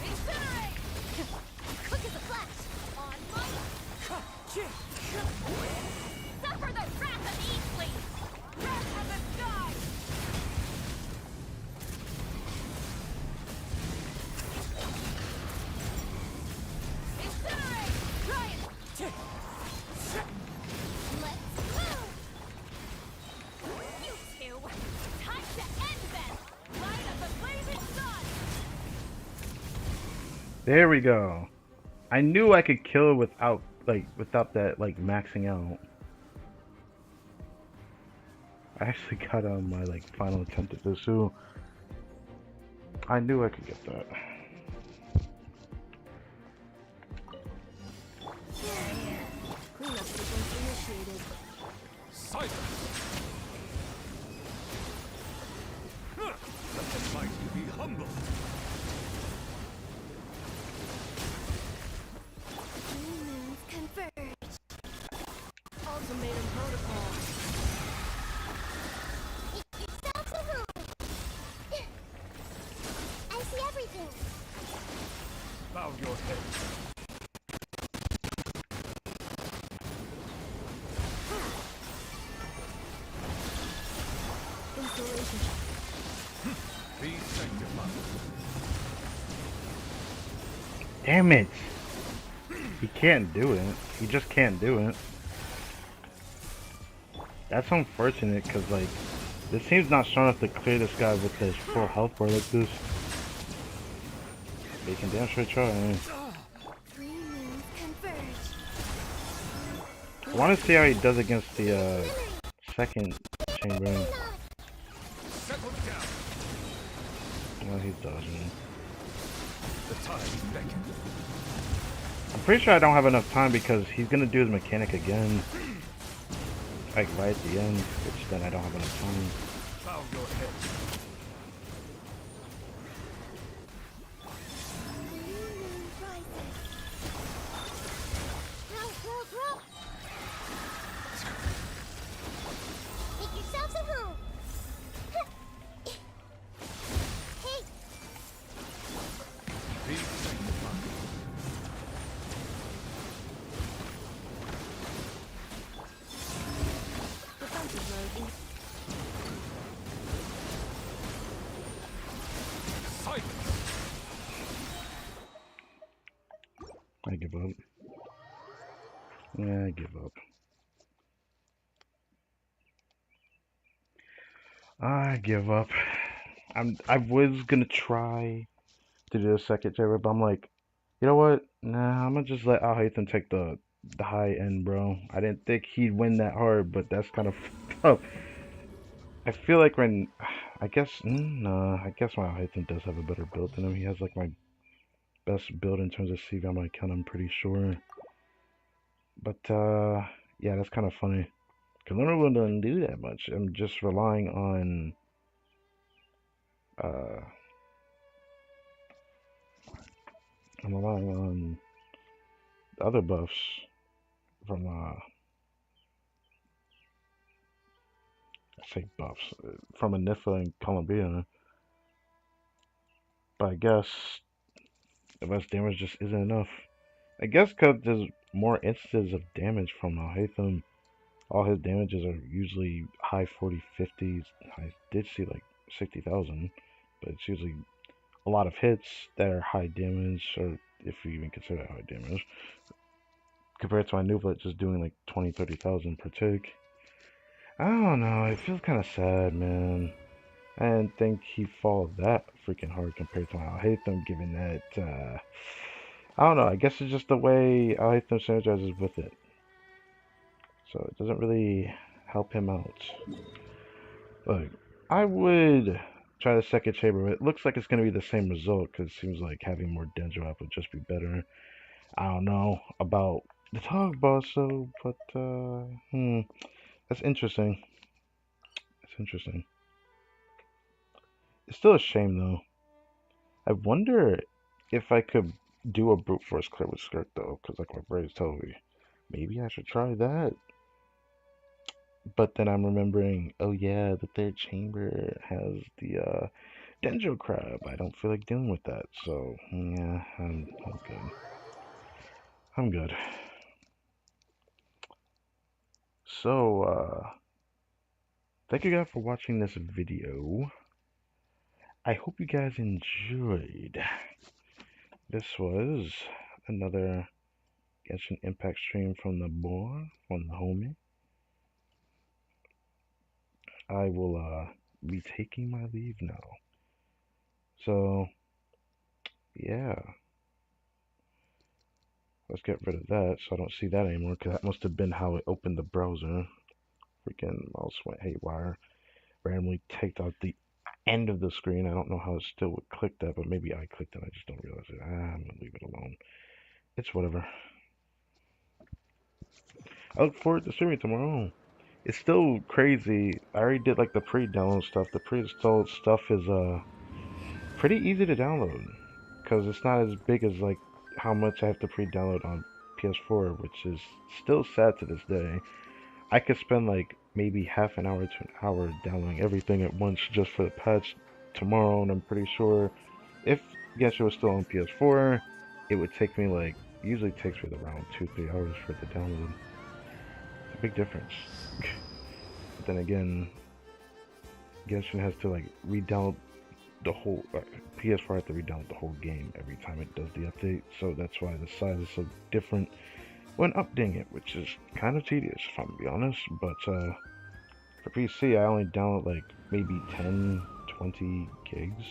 Incinerate. Quick as a flash. On my mark. Suffer the wrath of Eastleaf. Wrath from the sky. Incinerate. Try it. Let's move. You two. Time to end them. Light of the blazing sun. There we go. I knew I could kill it without that maxing out. I actually got on my final attempt at this too. I knew I could get that. Cleanup sequence initiated. Silence! Let the mighty be humble. Humans converge. Ultimatum protocol. Sounds a room. I see everything. Bow your head. Installation. Be sanctified. Damn it! He can't do it. He just can't do it. That's unfortunate, because, like, this team's not strong enough to clear this guy with his full health bar like this. They can damn sure try. Three moons converge. I want to see how he does against the second chamber. Settle down. Oh, he's dodging. The time beckons. I'm pretty sure I don't have enough time because he's gonna do his mechanic again. Like right at the end, which then I don't have enough time. Bow your head. Three moon rises. Row. Make yourselves at home. Hey, V179. defensive mode in. Silence. I give up. Yeah, I give up. I give up. I was gonna try to do a second chamber, but I'm like, you know what? Nah, I'm gonna just let Al Haytham take the high end, bro. I didn't think he'd win that hard, but that's kind of fucked up. I feel like when, I guess, nah, I guess my Al Haytham does have a better build than him. He has like my best build in terms of CV on my account, I'm pretty sure. But yeah, that's kind of funny. Cause Liverpool doesn't do that much. I'm just relying on uh, I'm relying on the other buffs from I say buffs from Anifa and Columbia. But I guess the best damage just isn't enough. I guess because there's more instances of damage from Hatham. All his damages are usually high 40, 50s. I did see like 60,000, but it's usually a lot of hits that are high damage, or if you even consider that high damage, compared to my Nuva just doing like 20, 30,000 per tick. I don't know, it feels kind of sad, man. I didn't think he'd fall that freaking hard compared to Al Haytham, given that, I don't know, I guess it's just the way Al Haytham synergizes with it. So it doesn't really help him out. Look, I would try the second chamber. It looks like it's going to be the same result because it seems like having more Dendro up would just be better. I don't know about the Tog boss, so, but, that's interesting. That's interesting. It's still a shame, though. I wonder if I could do a brute force clear with Skirt, though, because, like my brain's telling me, maybe I should try that. But then I'm remembering, oh yeah, the third chamber has the, Dendro Crab. I don't feel like dealing with that, so yeah, I'm good. I'm good. So, thank you guys for watching this video. I hope you guys enjoyed. This was another Genshin Impact stream from the boy, from the homie. I will, be taking my leave now. So, yeah. Let's get rid of that so I don't see that anymore, because that must have been how it opened the browser. Freaking mouse went haywire. Randomly taked out the end of the screen. I don't know how it still would click that, but maybe I clicked it. I just don't realize it. I'm gonna leave it alone. It's whatever. I look forward to streaming tomorrow. It's still crazy. I already did like the pre-download stuff. The pre-installed stuff is pretty easy to download because it's not as big as like how much I have to pre-download on PS4, which is still sad to this day. I could spend like maybe half an hour to an hour downloading everything at once just for the patch tomorrow, and I'm pretty sure if Genshin was still on PS4, it would take me like, usually takes me around 2-3 hours for the download. It's a big difference. But then again, Genshin has to like re-download the whole PS4 has to re-download the whole game every time it does the update, so that's why the size is so different when updating it, which is kind of tedious if I'm gonna be honest. But for PC, I only download like maybe 10, 20 gigs.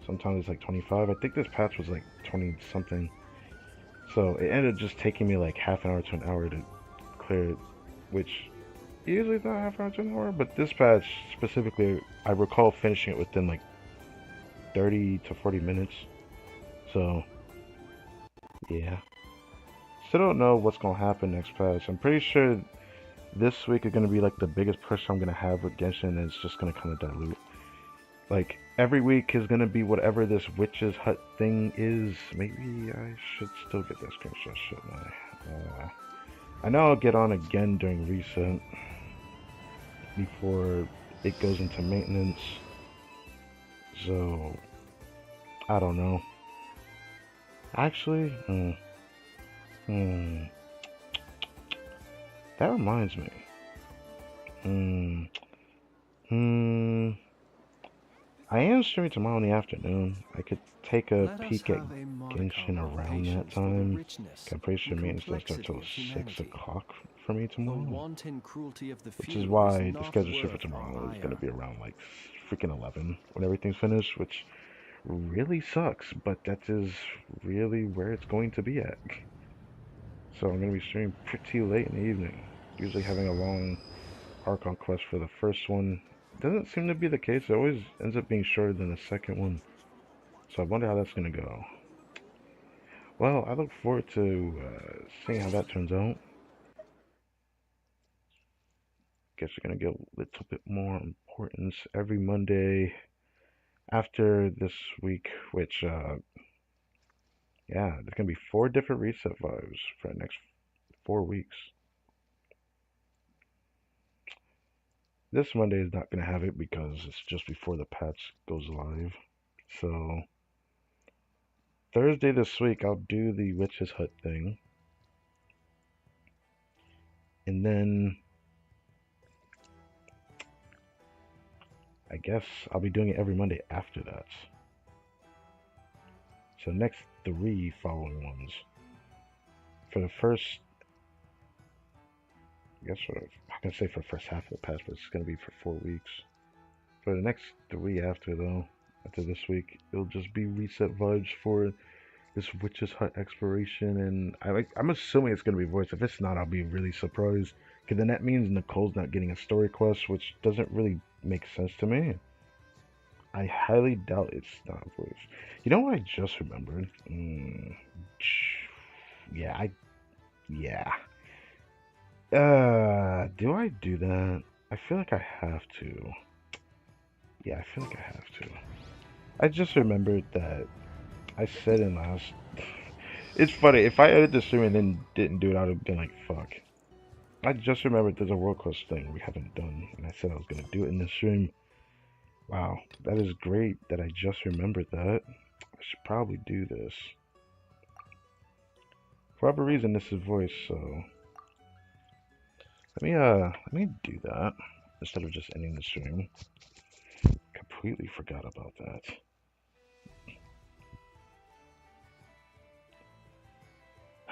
Sometimes it's like 25. I think this patch was like 20 something. So it ended up just taking me like half an hour to an hour to clear it, which usually is not half an hour to an hour, but this patch specifically, I recall finishing it within like 30 to 40 minutes. So, yeah. Still don't know what's gonna happen next patch. I'm pretty sure this week is gonna be like the biggest push I'm gonna have with Genshin, and it's just gonna kind of dilute. Like, every week is gonna be whatever this witch's hut thing is. Maybe I should still get that screenshot, shouldn't I? I know I'll get on again during reset before it goes into maintenance. So, I don't know. Actually, that reminds me. I am streaming tomorrow in the afternoon. I could take a peek at Genshin around that time. I'm pretty sure maintenance doesn't start till 6 o'clock for me tomorrow. Which is why the schedule shift for tomorrow is going to be around like freaking 11 when everything's finished, which really sucks, but that is really where it's going to be at. So I'm going to be streaming pretty late in the evening, usually having a long Archon quest for the first one. Doesn't seem to be the case. It always ends up being shorter than the second one. So I wonder how that's going to go. Well, I look forward to seeing how that turns out. Guess we're going to get a little bit more importance every Monday after this week, which, yeah, there's going to be 4 different reset vibes for the next 4 weeks. This Monday is not going to have it because it's just before the patch goes live. So, Thursday this week, I'll do the Witch's Hut thing. And then, I guess I'll be doing it every Monday after that. So, next 3 following ones. For the first, I guess I'm going to say for the first half of the patch, but it's going to be for 4 weeks. For the next 3 after, though, after this week, it'll just be reset vibes for this Witch's Hut exploration, and I'm assuming it's going to be voiced. If it's not, I'll be really surprised, because then that means Nicole's not getting a story quest, which doesn't really make sense to me. I highly doubt it's not voiced. You know what I just remembered? Yeah. Do I do that? I feel like I have to. Yeah, I feel like I have to. I just remembered that I said in last... It's funny, if I edited the stream and then didn't do it, I would have been like, fuck. I just remembered there's a world quest thing we haven't done, and I said I was going to do it in this stream. Wow, that is great that I just remembered that. I should probably do this. For whatever reason, this is voice, so... Let me do that, instead of just ending the stream. Completely forgot about that.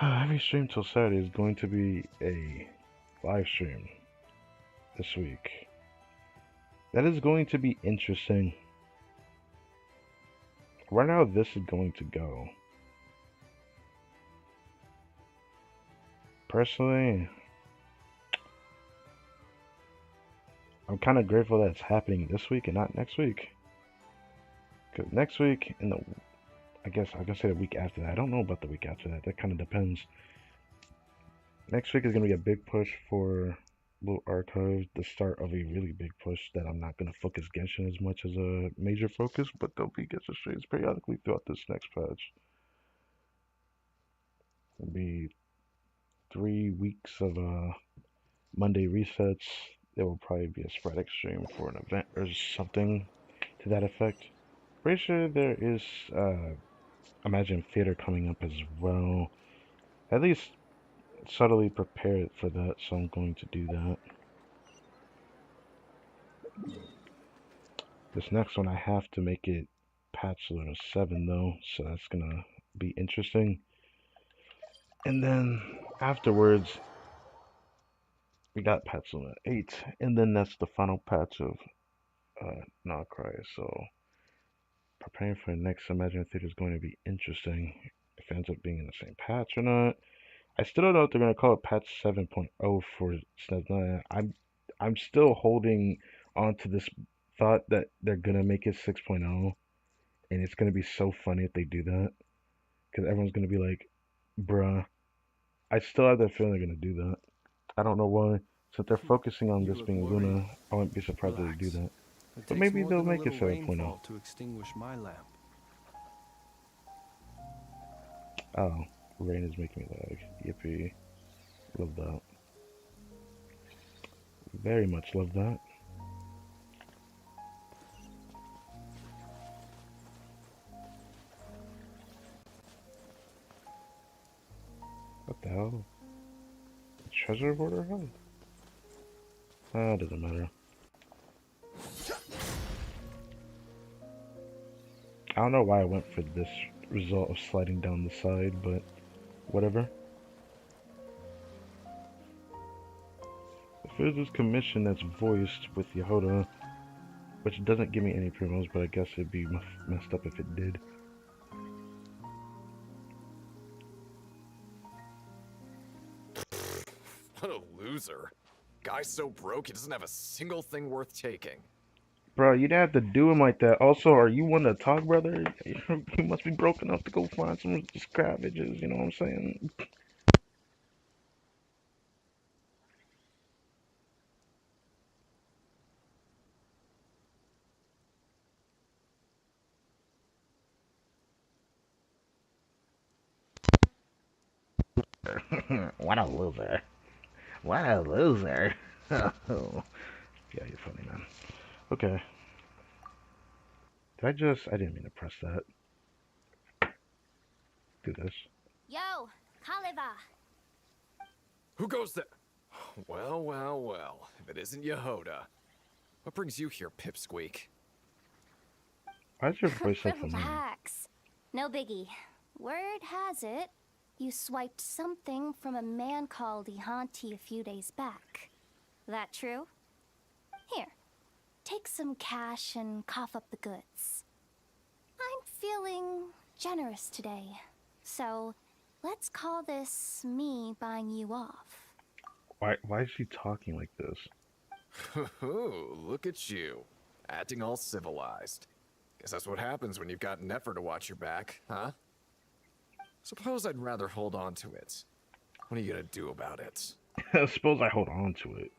Every stream till Saturday is going to be a live stream this week. That is going to be interesting. I wonder how this is going to go. Personally, I'm kind of grateful that it's happening this week and not next week. Because next week, I guess I can say the week after that. I don't know about the week after that. That kind of depends. Next week is going to be a big push for Blue Archive. The start of a really big push that I'm not going to focus Genshin as much as a major focus. But there'll be Genshin streams periodically throughout this next patch. It'll be 3 weeks of Monday resets. There will probably be a sporadic stream for an event or something to that effect. Pretty sure there is Imagine Theater coming up as well. At least subtly prepared for that, so I'm going to do that. This next one, I have to make it patch Luna 7 though, so that's gonna be interesting. And then afterwards, we got patch Luna 8, and then that's the final patch of Nocry. So preparing for the next Imagine Theater is going to be interesting. If it ends up being in the same patch or not. I still don't know if they're gonna call it patch 7.0 for SNES 9. I'm still holding on to this thought that they're gonna make it 6.0, and it's gonna be so funny if they do that, because everyone's gonna be like, "Bruh." I still have that feeling they're gonna do that. I don't know why. Since they're focusing on You this look being worried. Luna, I wouldn't be surprised if they do Relax. that. It But takes maybe more they'll than a make it little 7.0. rainfall to extinguish my lamp. Oh, rain is making me lag. Yippee. Love that. Very much love that. What the hell? Treasure border hub? Ah, doesn't matter. I don't know why I went for this result of sliding down the side, but whatever. If there's this commission that's voiced with Yehoda, which doesn't give me any primos, but I guess it'd be messed up if it did. What a loser. Guy's so broke he doesn't have a single thing worth taking. Bro, you didn't have to do him like that. Also, are you one to talk, brother? You must be broke enough to go find some scravages, you know what I'm saying? What a loser. What a loser. Yeah, you're funny, man. Okay. I didn't mean to press that. Do this. Yo, Kaliva. Who goes there? Well, well, well. If it isn't Yehoda. What brings you here, Pipsqueak? Why is your voice so familiar? Relax. No biggie. Word has it, you swiped something from a man called Ihanti a few days back. That true? Here, take some cash and cough up the goods. I'm feeling generous today, so let's call this me buying you off. Why is she talking like this? Look at you. Acting all civilized. Guess that's what happens when you've got Nefer to watch your back, huh? Suppose I'd rather hold on to it. What are you gonna do about it? Suppose I hold on to it.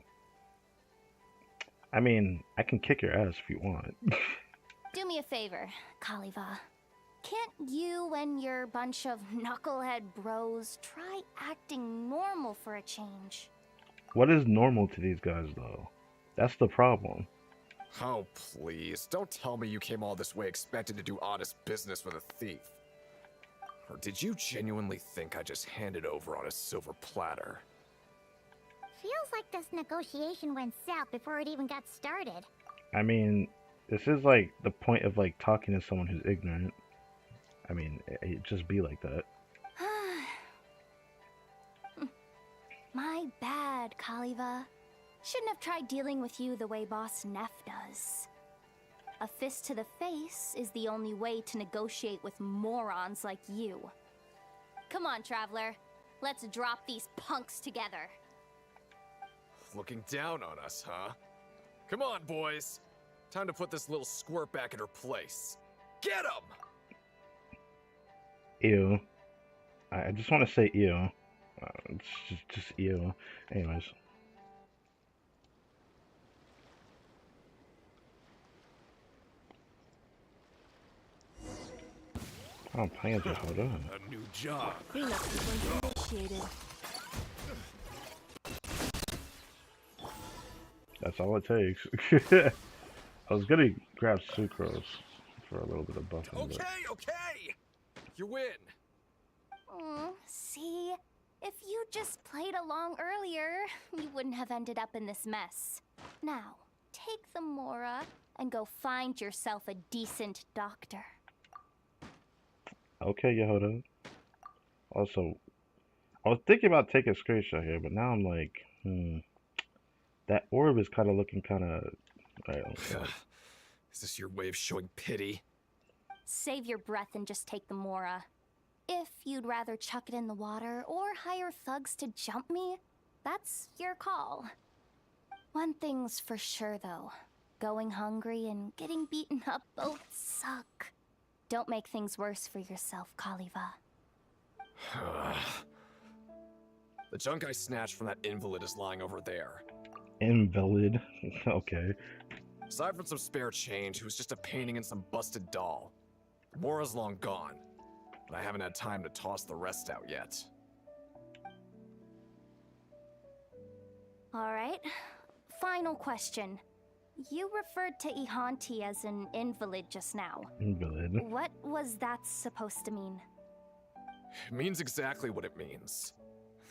I mean, I can kick your ass if you want. Do me a favor, Kaliva. Can't you and your bunch of knucklehead bros try acting normal for a change? What is normal to these guys, though? That's the problem. Oh, please. Don't tell me you came all this way expecting to do honest business with a thief. Or did you genuinely think I just handed over on a silver platter? Feels like this negotiation went south before it even got started. I mean, this is like the point of like talking to someone who's ignorant. I mean, it just be like that. My bad, Kaliva. Shouldn't have tried dealing with you the way Boss Neff does. A fist to the face is the only way to negotiate with morons like you. Come on, Traveler. Let's drop these punks together. Looking down on us, huh? Come on, boys. Time to put this little squirt back in her place. Get him! Ew. I just want to say ew. It's just ew. Anyways. I'm playing as hold on. A new job. Cleanup sequence initiated. That's all it takes. I was gonna grab sucrose for a little bit of buffing. Okay, okay! You win! See? If you just played along earlier, you wouldn't have ended up in this mess. Now, take the Mora and go find yourself a decent doctor. Okay, Yehoda. Also, I was thinking about taking a screenshot here, but now I'm like, that orb is kind of looking kind of. Alright, let me see. Is this your way of showing pity? Save your breath and just take the Mora. If you'd rather chuck it in the water or hire thugs to jump me, that's your call. One thing's for sure, though. Going hungry and getting beaten up both suck. Don't make things worse for yourself, Kaliva. The junk I snatched from that invalid is lying over there. Invalid. Okay. Aside from some spare change, it was just a painting and some busted doll. Mora's long gone, but I haven't had time to toss the rest out yet. Alright. Final question. You referred to Ihanti as an invalid just now. Invalid. What was that supposed to mean? It means exactly what it means.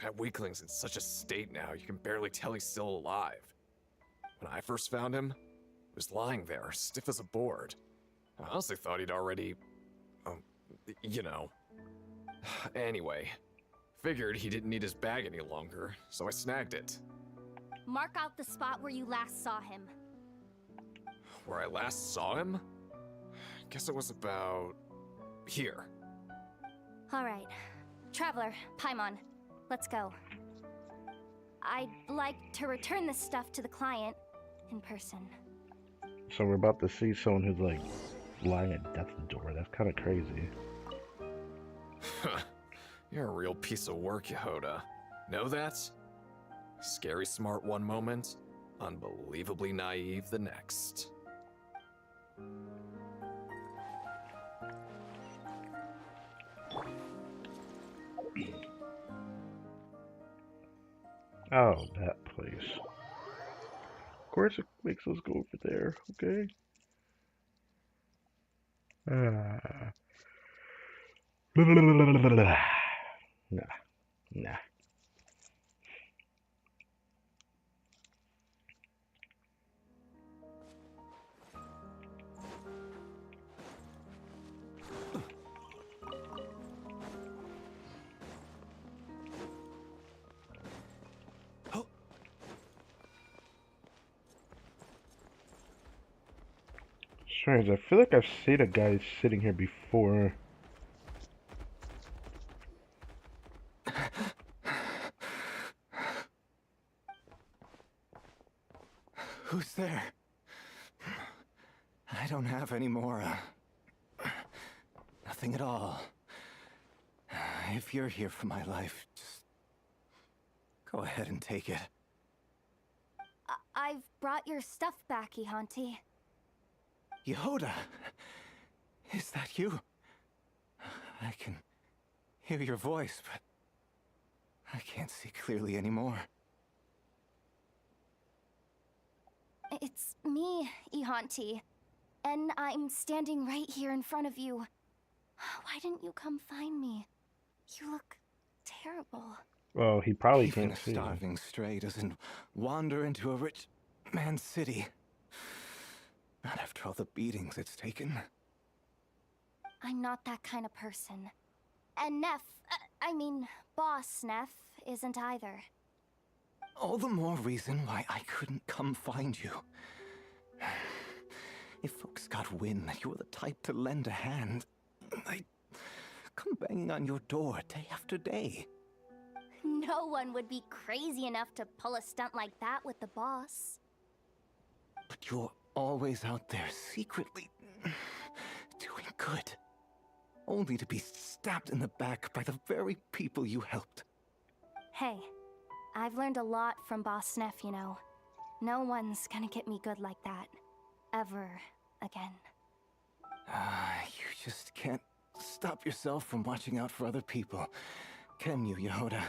That weakling's in such a state now, you can barely tell he's still alive. When I first found him, he was lying there, stiff as a board. I honestly thought he'd already... you know. Anyway, figured he didn't need his bag any longer, so I snagged it. Mark out the spot where you last saw him. Where I last saw him? Guess it was about... here. Alright. Traveler, Paimon, let's go. I'd like to return this stuff to the client in person. So we're about to see someone who's like lying at death's door. That's kind of crazy. You're a real piece of work, Yehoda. Know that? Scary smart one moment, unbelievably naive the next. Oh, that place. Of course it makes us go over there, okay? Nah, nah. Strange, I feel like I've seen a guy sitting here before. Who's there? I don't have any more, nothing at all. If you're here for my life, just go ahead and take it. I've brought your stuff back, Ihanti. Yehoda! Is that you? I can hear your voice, but I can't see clearly anymore. It's me, Ihanti. And I'm standing right here in front of you. Why didn't you come find me? You look terrible. Well, he probably Even can't a see. starving stray doesn't wander into a rich man's city. Not after all the beatings it's taken. I'm not that kind of person. And Boss Neff isn't either. All the more reason why I couldn't come find you. If folks got wind that you were the type to lend a hand, they'd come banging on your door day after day. No one would be crazy enough to pull a stunt like that with the boss. But you're always out there secretly doing good. Only to be stabbed in the back by the very people you helped. Hey, I've learned a lot from Boss Neff, you know. No one's gonna get me good like that. Ever again. You just can't stop yourself from watching out for other people, can you, Yehoda?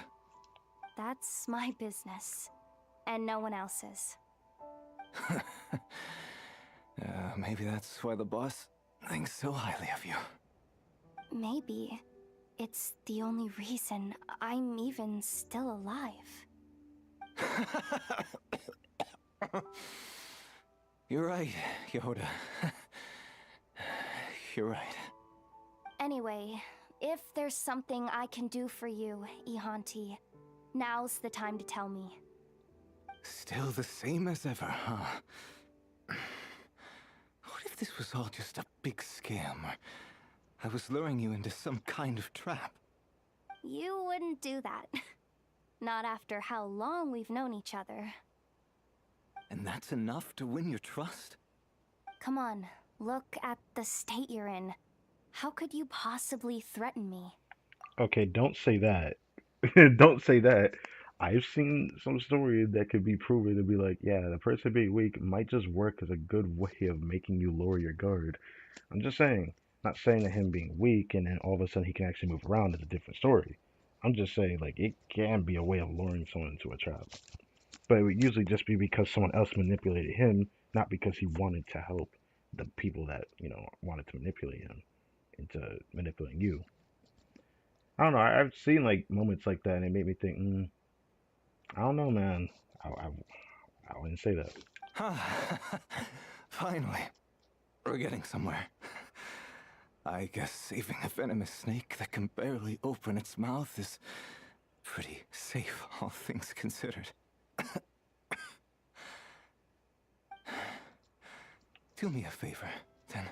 That's my business. And no one else's. Maybe that's why the boss thinks so highly of you. Maybe. It's the only reason I'm even still alive. You're right, Yehoda. You're right. Anyway, If there's something I can do for you, Ihanti, now's the time to tell me. Still the same as ever, huh? What if this was all just a big scam, or I was luring you into some kind of trap? You wouldn't do that. Not after how long we've known each other. And that's enough to win your trust? Come on, look at the state you're in. How could you possibly threaten me? Okay, don't say that. Don't say that. I've seen some stories that could be proven to be like, yeah, the person being weak might just work as a good way of making you lower your guard. I'm just saying, not saying that him being weak and then all of a sudden he can actually move around is a different story. I'm just saying, like, it can be a way of luring someone into a trap. But it would usually just be because someone else manipulated him, not because he wanted to help the people that, wanted to manipulate him into manipulating you. I don't know. I've seen like moments like that, and it made me think, I don't know, man. I wouldn't say that. Finally, we're getting somewhere. I guess saving a venomous snake that can barely open its mouth is pretty safe, all things considered. Do me a favor, then.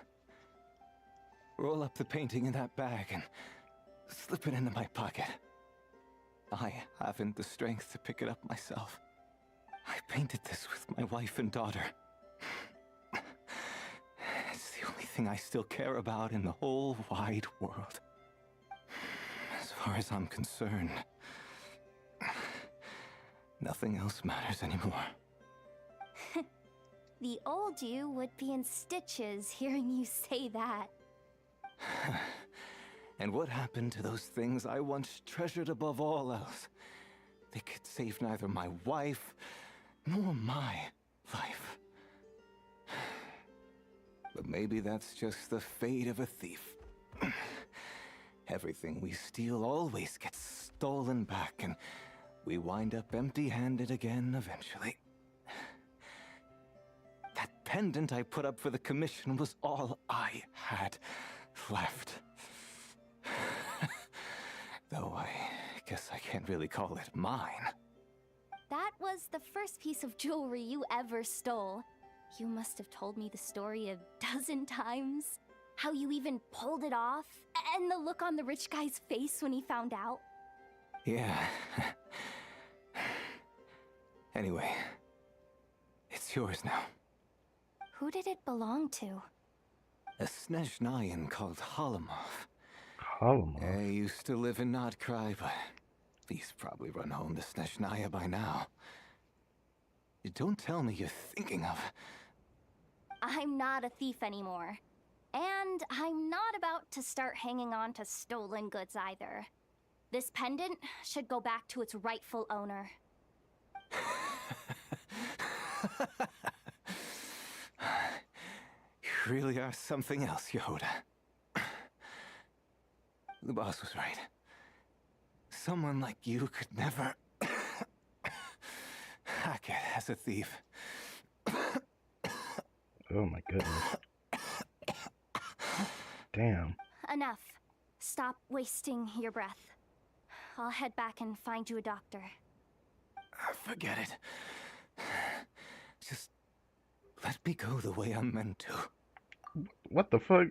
Roll up the painting in that bag and slip it into my pocket. I haven't the strength to pick it up myself. I painted this with my wife and daughter. It's the only thing I still care about in the whole wide world. As far as I'm concerned, nothing else matters anymore. The old you would be in stitches hearing you say that. And what happened to those things I once treasured above all else? They could save neither my wife nor my life. But maybe that's just the fate of a thief. Everything we steal always gets stolen back, and we wind up empty-handed again eventually. That pendant I put up for the commission was all I had left. Though I guess I can't really call it mine. That was the first piece of jewelry you ever stole. You must have told me the story a dozen times. How you even pulled it off, and the look on the rich guy's face when he found out. Yeah. Anyway, it's yours now. Who did it belong to? A Snezhnayan called Halamov. Halamov? I used to live in Notcry, but he's probably run home to Snezhnaya by now. Don't tell me you're thinking of... I'm not a thief anymore. And I'm not about to start hanging on to stolen goods either. This pendant should go back to its rightful owner. You really are something else, Yehuda. The boss was right. Someone like you could never hack it as a thief. Oh my goodness. Damn. Enough. Stop wasting your breath. I'll head back and find you a doctor. Forget it. Just let me go the way I'm meant to. What the fuck?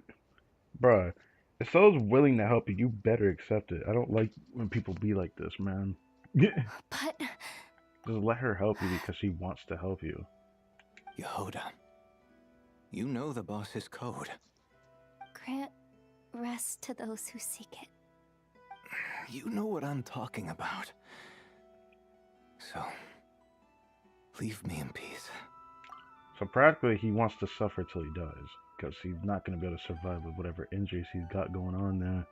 Bruh, if someone's willing to help you, you better accept it. I don't like when people be like this, man. But... Just let her help you because she wants to help you. Yehuda, you know the boss's code. Grant rest to those who seek it. You know what I'm talking about. So, leave me in peace. So practically, he wants to suffer till he dies. Because he's not going to be able to survive with whatever injuries he's got going on there.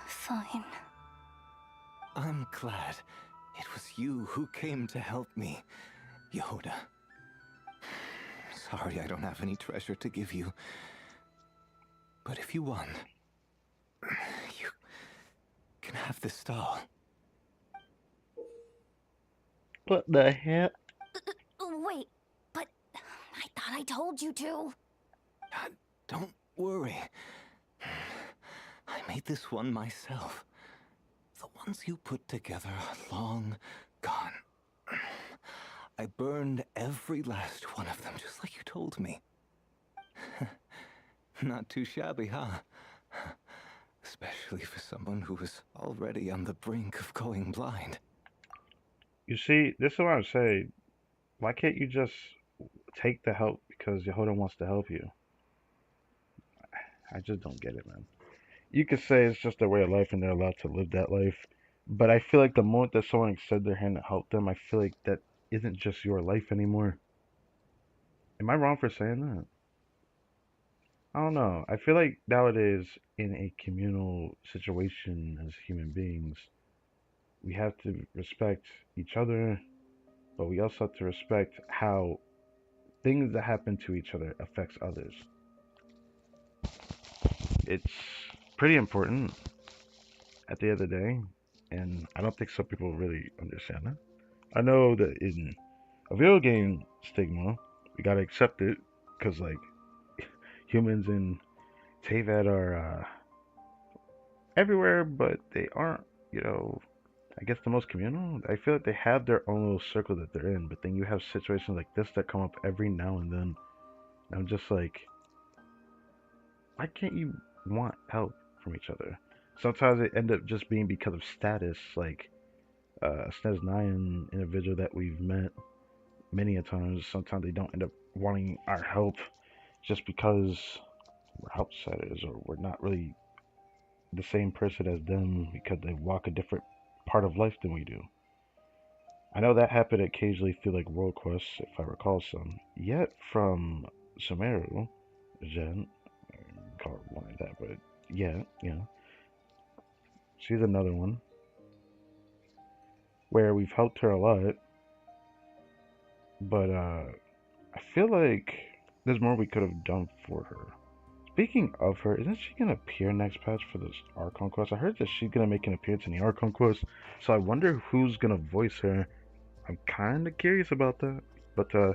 Fine. I'm glad it was you who came to help me, Yehuda. Sorry I don't have any treasure to give you. But if you won, you can have this doll. What the hell? Wait, but I thought I told you to. Don't worry. made this one myself. The ones you put together are long gone. I burned every last one of them, just like you told me. Not too shabby, huh? Especially for someone who was already on the brink of going blind. You see, this is what I'm saying. Why can't you just take the help because Yehoda wants to help you? I just don't get it, man. You could say it's just their way of life and they're allowed to live that life. But I feel like the moment that someone extends their hand to help them, I feel like that isn't just your life anymore. Am I wrong for saying that? I don't know. I feel like nowadays, in a communal situation as human beings, we have to respect each other, but we also have to respect how things that happen to each other affects others. It's pretty important at the end of the day, and I don't think some people really understand that. I know that in a video game stigma, we gotta accept it because like humans in Teyvat are everywhere, but they aren't, you know, I guess the most communal. I feel like they have their own little circle that they're in, but then you have situations like this that come up every now and then. And I'm just like, why can't you want help from each other? Sometimes it end up just being because of status, like SNES 9 individual that we've met many a times. Sometimes they don't end up wanting our help just because we're outsiders or we're not really the same person as them because they walk a different part of life than we do. I know that happened occasionally through like world quests, if I recall some. Yet from Sumeru, Jen, I don't call her one like that, but yeah, she's another one where we've helped her a lot, but I feel like there's more we could have done for her. Speaking of her, isn't she gonna appear next patch for this Archon quest? I heard that she's gonna make an appearance in the Archon quest, so I wonder who's gonna voice her. I'm kind of curious about that, but I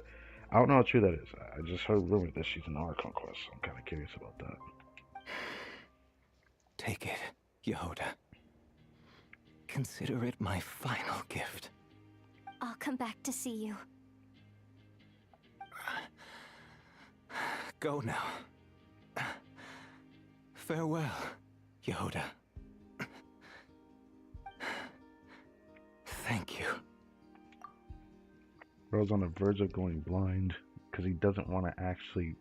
don't know how true that is. I just heard rumors that she's in the Archon quest, so I'm kind of curious about that. Take it, Yehoda. Consider it my final gift. I'll come back to see you. Go now. Farewell, Yehoda. Thank you. Bro's on the verge of going blind because he doesn't want to actually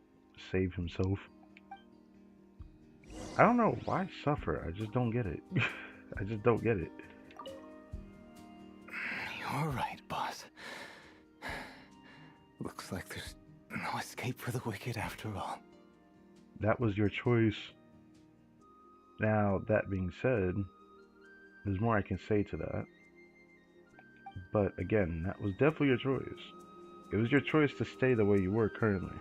save himself. I don't know why suffer. I just don't get it. I just don't get it. You're right, boss. Looks like there's no escape for the wicked after all. That was your choice. Now, that being said, there's more I can say to that. But again, that was definitely your choice. It was your choice to stay the way you were currently.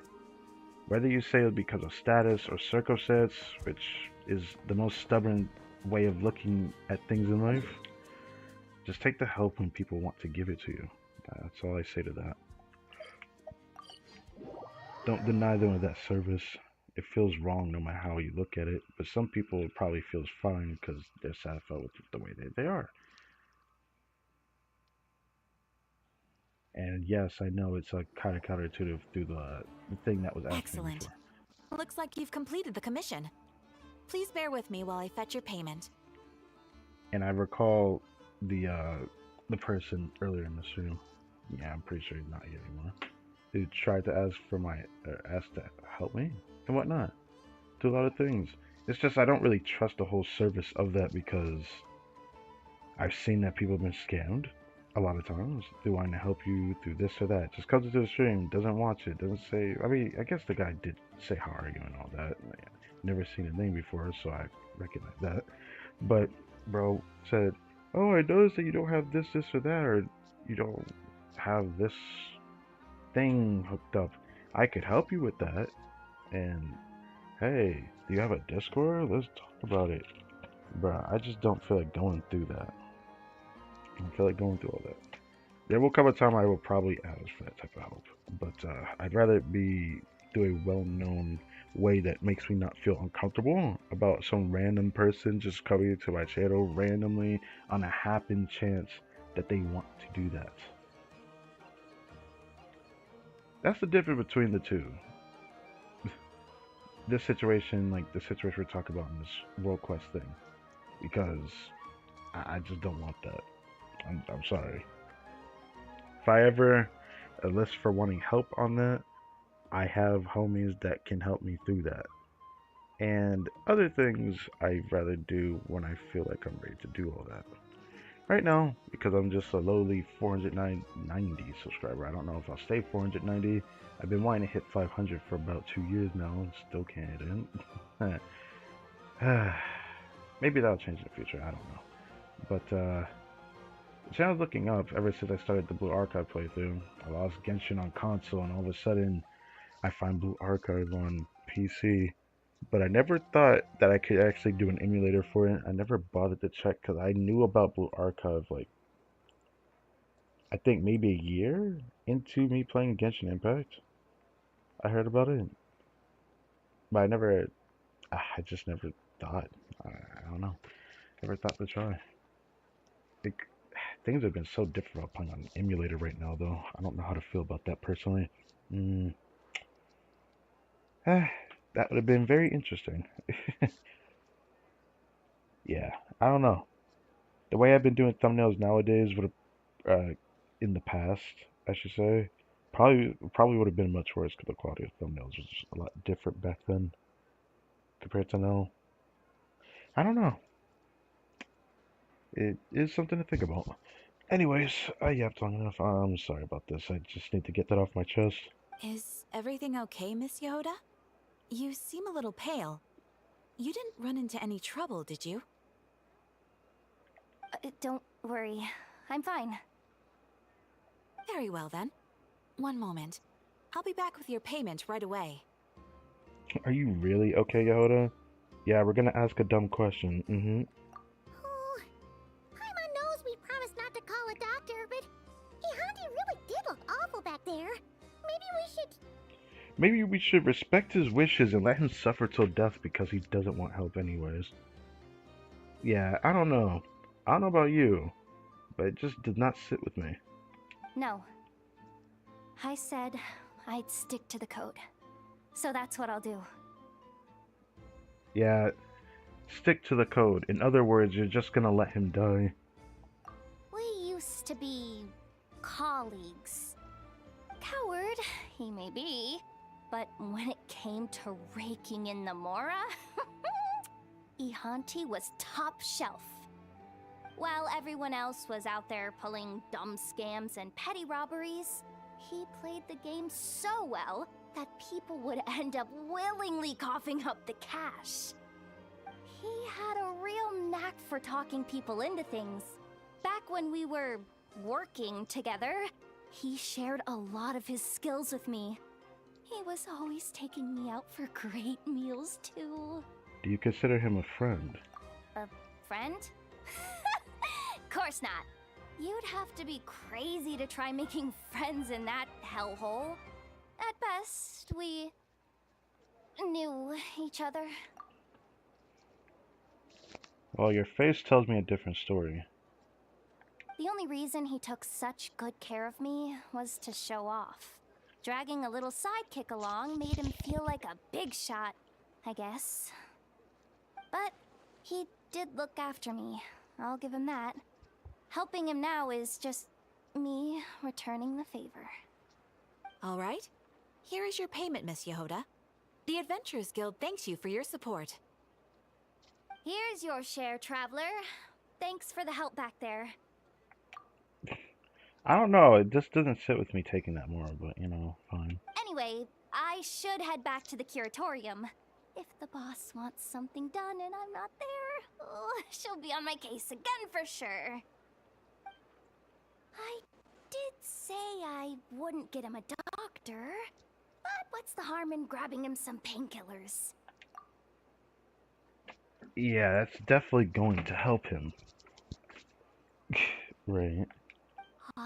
Whether you say it was because of status or circumstance, which is the most stubborn way of looking at things in life, just take the help when people want to give it to you. That's all I say to that. Don't deny them of that service. It feels wrong no matter how you look at it, but some people it probably feels fine because they're satisfied with the way they are. And yes, I know it's a kind of counterintuitive through the thing that was asking Excellent. for. Looks like you've completed the commission. Please bear with me while I fetch your payment. And I recall the person earlier in the stream. Yeah, I'm pretty sure he's not here anymore. Who tried to ask to help me and whatnot. Do a lot of things. It's just I don't really trust the whole service of that because I've seen that people have been scammed a lot of times. They want to help you through this or that. Just comes into the stream, doesn't watch it, doesn't say. I mean, I guess the guy did say how are you and all that. Never seen his name before, so I recognize that. But bro said, "Oh, I noticed that you don't have this, or that, or you don't have this thing hooked up. I could help you with that. And hey, do you have a Discord? Let's talk about it." Bruh, I just don't feel like going through that. I don't feel like going through all that. There will come a time I will probably ask for that type of help, but I'd rather it be through a well-known way that makes me not feel uncomfortable about some random person just coming into my channel randomly on a happen chance that they want to do that. That's the difference between the two. This situation, like the situation we're talking about in this World Quest thing, because I just don't want that. I'm sorry. If I ever enlist for wanting help on that, I have homies that can help me through that. And other things I'd rather do when I feel like I'm ready to do all that. Right now, because I'm just a lowly 490 subscriber, I don't know if I'll stay 490. I've been wanting to hit 500 for about 2 years now and still can't hit it. Maybe that'll change in the future, I don't know. But the channel's looking up ever since I started the Blue Archive playthrough. I lost Genshin on console and all of a sudden I find Blue Archive on PC. But I never thought that I could actually do an emulator for it. I never bothered to check because I knew about Blue Archive like I think maybe a year into me playing Genshin Impact. I heard about it, but I just never thought. I don't know. Never thought to try. Like, things have been so different playing on an emulator right now, though. I don't know how to feel about that personally. Mm, that would have been very interesting. Yeah, I don't know. The way I've been doing thumbnails nowadays would have, in the past, I should say, probably would have been much worse because the quality of thumbnails was a lot different back then compared to now. I don't know. It is something to think about. Anyways, I yapped long enough. I'm sorry about this. I just need to get that off my chest. Is everything okay, Miss Yehoda? You seem a little pale. You didn't run into any trouble, did you? Don't worry. I'm fine. Very well, then. One moment. I'll be back with your payment right away. Are you really okay, Yehoda? Yeah, we're gonna ask a dumb question. Oh, Paimon knows we promised not to call a doctor, but Ihanti really did look awful back there. Maybe we should respect his wishes and let him suffer till death because he doesn't want help anyways. Yeah, I don't know. I don't know about you, but it just did not sit with me. No. I said I'd stick to the code. So that's what I'll do. Yeah, stick to the code. In other words, you're just gonna let him die. We used to be colleagues. Coward, he may be, but when it came to raking in the Mora, Ihanti was top shelf. While everyone else was out there pulling dumb scams and petty robberies, he played the game so well that people would end up willingly coughing up the cash. He had a real knack for talking people into things. Back when we were working together, he shared a lot of his skills with me. He was always taking me out for great meals, too. Do you consider him a friend? A friend? Course not. You'd have to be crazy to try making friends in that hellhole. At best, we knew each other. Well, your face tells me a different story. The only reason he took such good care of me was to show off. Dragging a little sidekick along made him feel like a big shot, I guess. But he did look after me. I'll give him that. Helping him now is just me returning the favor. All right. Here is your payment, Miss Yehoda. The Adventurers Guild thanks you for your support. Here's your share, traveler. Thanks for the help back there. I don't know, it just doesn't sit with me taking that more, but you know, fine. Anyway, I should head back to the curatorium. If the boss wants something done and I'm not there, she'll be on my case again for sure. I did say I wouldn't get him a doctor, but what's the harm in grabbing him some painkillers? Yeah, that's definitely going to help him. Right.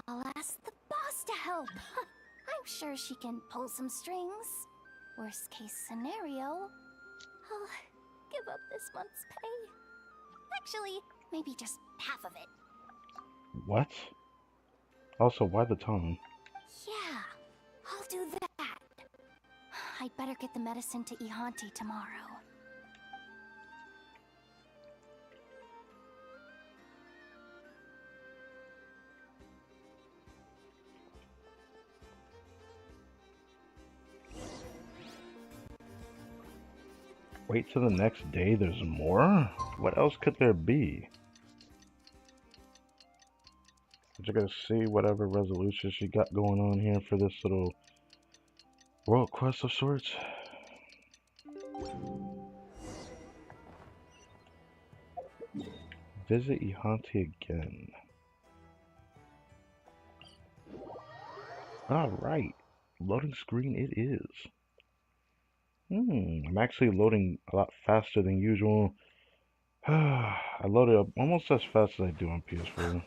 I'll ask the boss to help. I'm sure she can pull some strings. Worst case scenario, I'll give up this month's pay. Actually, maybe just half of it. What? Also, why the tongue? Yeah, I'll do that. I'd better get the medicine to Ihanti tomorrow. Wait till the next day, there's more? What else could there be? We're gonna see whatever resolution she got going on here for this little world quest of sorts. Visit Ihanti again. Alright. Loading screen it is. I'm actually loading a lot faster than usual. I loaded up almost as fast as I do on PS4.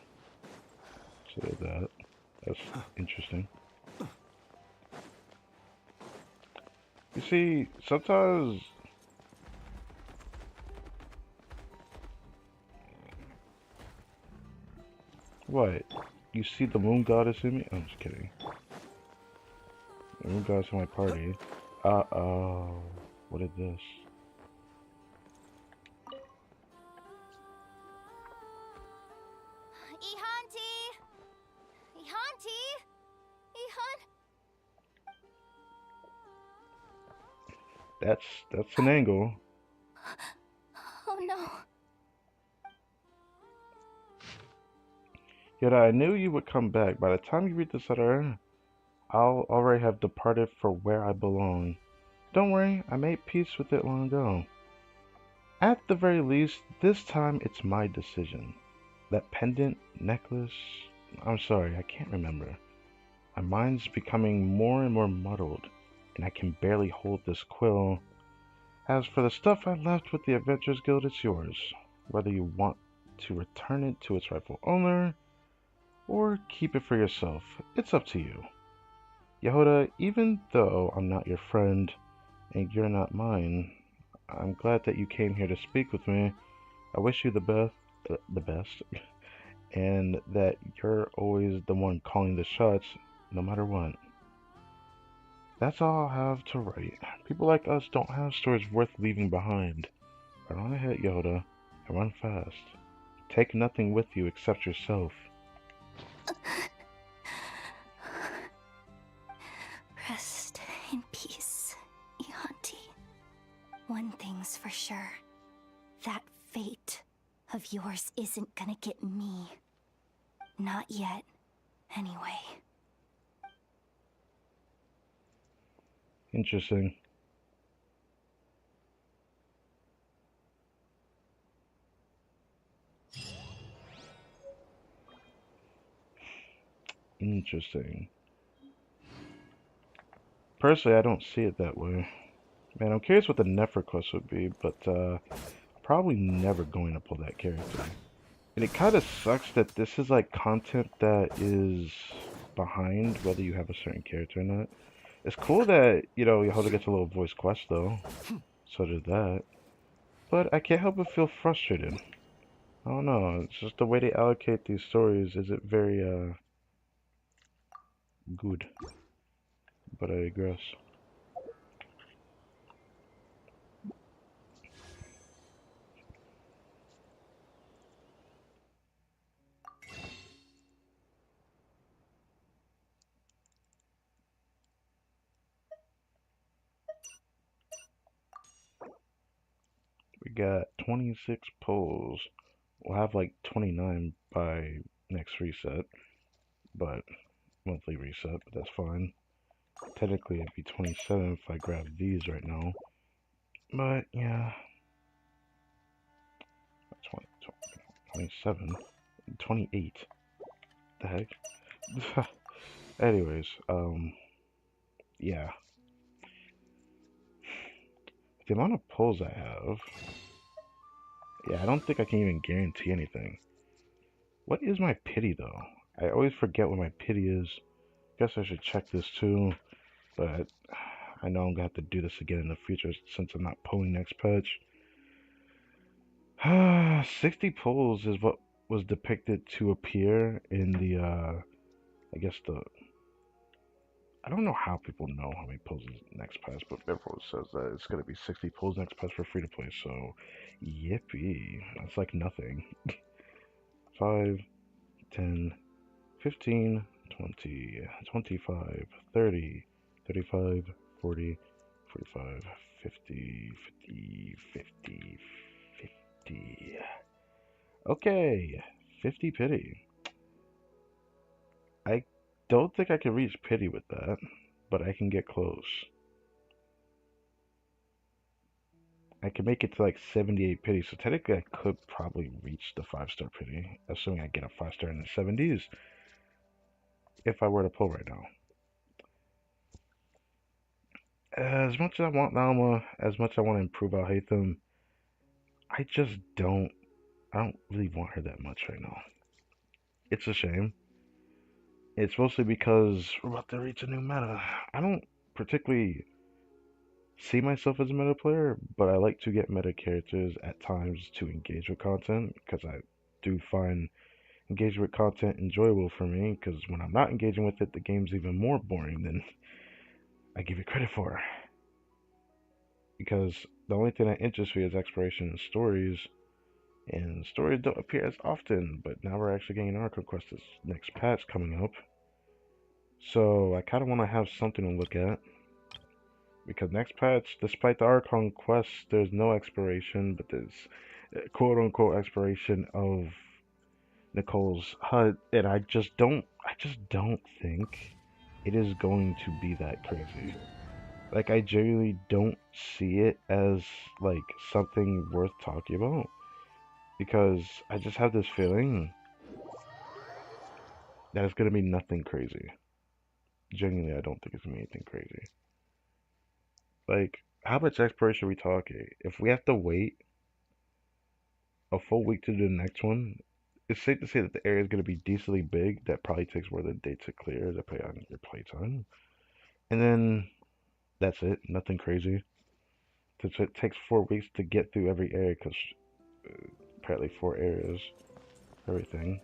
So there's that. That's interesting. You see, sometimes... What? You see the moon goddess in me? I'm just kidding. The moon goddess in my party. Uh-oh. What is this? Ihanti! Ihanti! That's an angle. Oh no. Yet I knew you would come back. By the time you read this letter, I'll already have departed for where I belong. Don't worry, I made peace with it long ago. At the very least, this time it's my decision. That pendant, necklace... I'm sorry, I can't remember. My mind's becoming more and more muddled, and I can barely hold this quill. As for the stuff I left with the Adventurers Guild, it's yours. Whether you want to return it to its rightful owner, or keep it for yourself, it's up to you. Yehoda, even though I'm not your friend, and you're not mine, I'm glad that you came here to speak with me. I wish you the best, and that you're always the one calling the shots, no matter what. That's all I have to write. People like us don't have stories worth leaving behind. Run on ahead, Yoda, and run fast. Take nothing with you except yourself. Rest in peace, Ihanti. One thing's for sure. That fate of yours isn't gonna get me. Not yet, anyway. Interesting. Interesting. Personally, I don't see it that way. Man, I'm curious what the Nefer quest would be, but probably never going to pull that character. And it kind of sucks that this is like content that is behind whether you have a certain character or not. It's cool that, you know, Yehoda gets a little voice quest though. So did that. But I can't help but feel frustrated. I don't know, it's just the way they allocate these stories isn't very good. But I digress. We got 26 polls. We'll have like 29 by next reset, but monthly reset, but that's fine. Technically, it'd be 27 if I grab these right now. But yeah, 20, 27, 28. The heck? Anyways, yeah. The amount of polls I have, yeah, I don't think I can even guarantee anything. What is my pity though? I always forget what my pity is. Guess I should check this too, but I know I'm gonna have to do this again in the future since I'm not pulling next patch. 60 pulls is what was depicted to appear in the, I guess the, I don't know how people know how many pulls is next patch, but everyone says that it's gonna be 60 pulls next patch for free to play, so yippee. That's like nothing. 5, 10, 15, 20, 25, 30, 35, 40, 45, 50, 50, 50, 50. Okay, 50 pity. I don't think I can reach pity with that, but I can get close. I can make it to like 78 pity, so technically I could probably reach the 5-star pity, assuming I get a 5-star in the 70s, if I were to pull right now. As much as I want Nalma, as much as I want to improve out Hatham, I just don't, I don't really want her that much right now. It's a shame. It's mostly because we're about to reach a new meta. I don't particularly see myself as a meta player, but I like to get meta characters at times to engage with content because I do find engaging with content enjoyable for me because when I'm not engaging with it, the game's even more boring than I give it credit for. Because the only thing that interests me is exploration and stories don't appear as often, but now we're actually getting our conquest this next patch coming up. So I kind of want to have something to look at. Because next patch, despite the Archon quest, there's no exploration, but there's quote unquote exploration of Nicole's hut, and I just don't think it is going to be that crazy. Like I genuinely don't see it as like something worth talking about because I just have this feeling that it's gonna be nothing crazy. Genuinely, I don't think it's gonna be anything crazy. Like, how much exploration are we talking? If we have to wait a full week to do the next one, it's safe to say that the area is going to be decently big. That probably takes more than a day to clear, depending on your playtime. And then that's it. Nothing crazy. It takes 4 weeks to get through every area because apparently 4 areas, everything.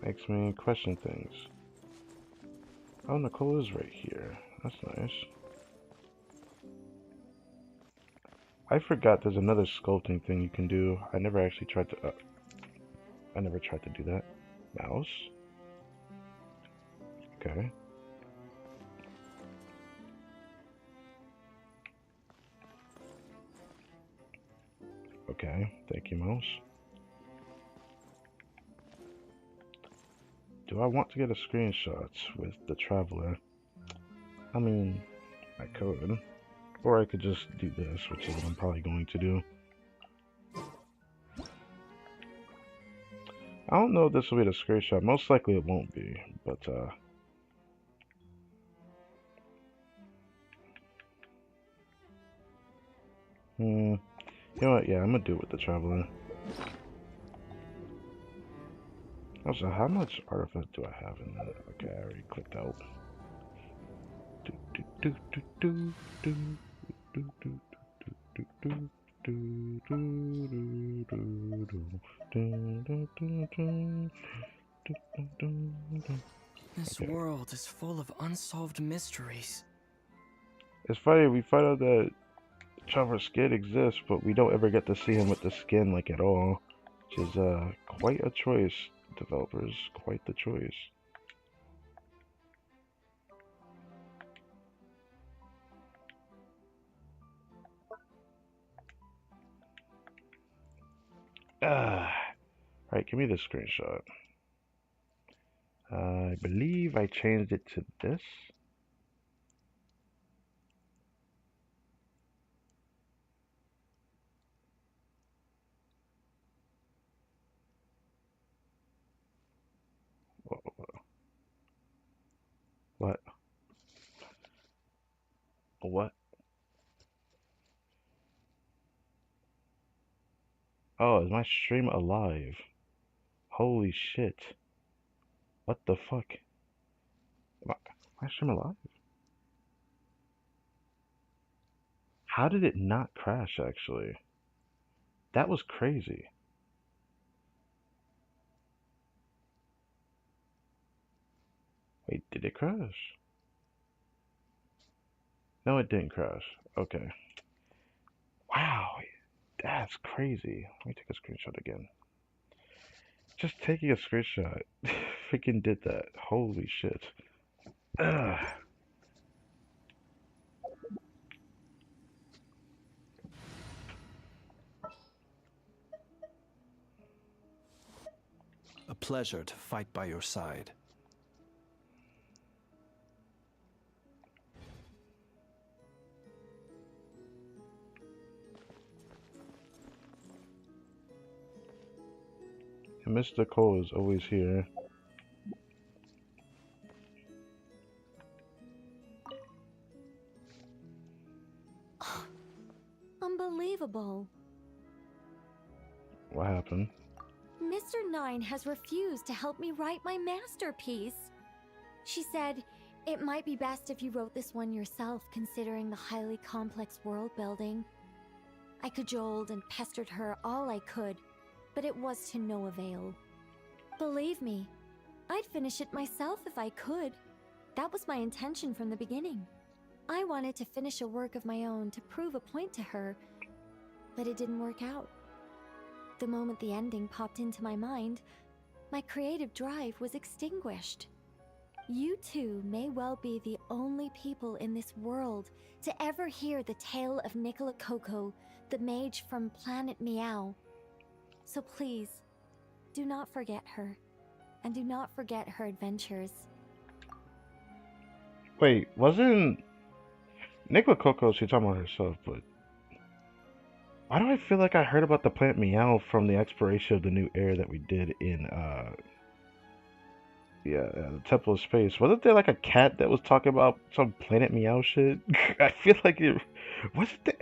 Makes me question things. Oh, Nicole is right here. That's nice. I forgot there's another sculpting thing you can do. I never actually tried to. I never tried to do that. Mouse. Okay. Okay. Thank you, mouse. Do I want to get a screenshot with the traveler? I mean, I could. Or I could just do this, which is what I'm probably going to do. I don't know if this will be the screenshot. Most likely it won't be, but you know what? Yeah, I'm gonna do it with the traveler. Also, how much artifact do I have in that? Okay, I already clicked out. This world is full of unsolved mysteries. It's funny, we find out that Traveler's skin exists, but we don't ever get to see him with the skin like at all. Which is quite a choice, developers. Quite the choice. Alright, give me the screenshot. I believe I changed it to this. What? What? Oh, is my stream alive? Holy shit. What the fuck? Am I stream alive? How did it not crash, actually? That was crazy. Wait, did it crash? No, it didn't crash. Okay. Wow, that's crazy. Let me take a screenshot again. Just taking a screenshot. Freaking did that. Holy shit. Ugh. A pleasure to fight by your side. And Mr. Cole is always here. Unbelievable. What happened? Mr. Nine has refused to help me write my masterpiece. She said, it might be best if you wrote this one yourself, considering the highly complex world building. I cajoled and pestered her all I could, but it was to no avail. Believe me, I'd finish it myself if I could. That was my intention from the beginning. I wanted to finish a work of my own to prove a point to her, but it didn't work out. The moment the ending popped into my mind, my creative drive was extinguished. You two may well be the only people in this world to ever hear the tale of Nicola Coco, the mage from Planet Meow. So please, do not forget her, and do not forget her adventures. Wait, wasn't Nicola Coco? She's talking about herself, but why do I feel like I heard about the plant Meow from the exploration of the new air that we did in the Temple of Space? Wasn't there like a cat that was talking about some Planet Meow shit? I feel like it wasn't there.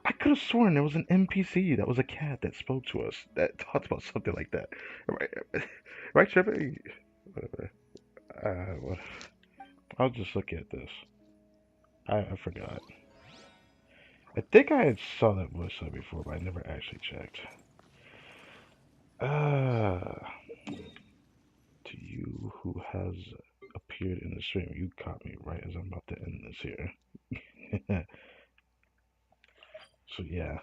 I could have sworn there was an NPC that was a cat that spoke to us that talked about something like that. Right, right, Trevor? Whatever. What? I'll just look at this. I forgot. I think I had saw that website before, but I never actually checked. To you who has appeared in the stream, you caught me right as I'm about to end this here. So yeah.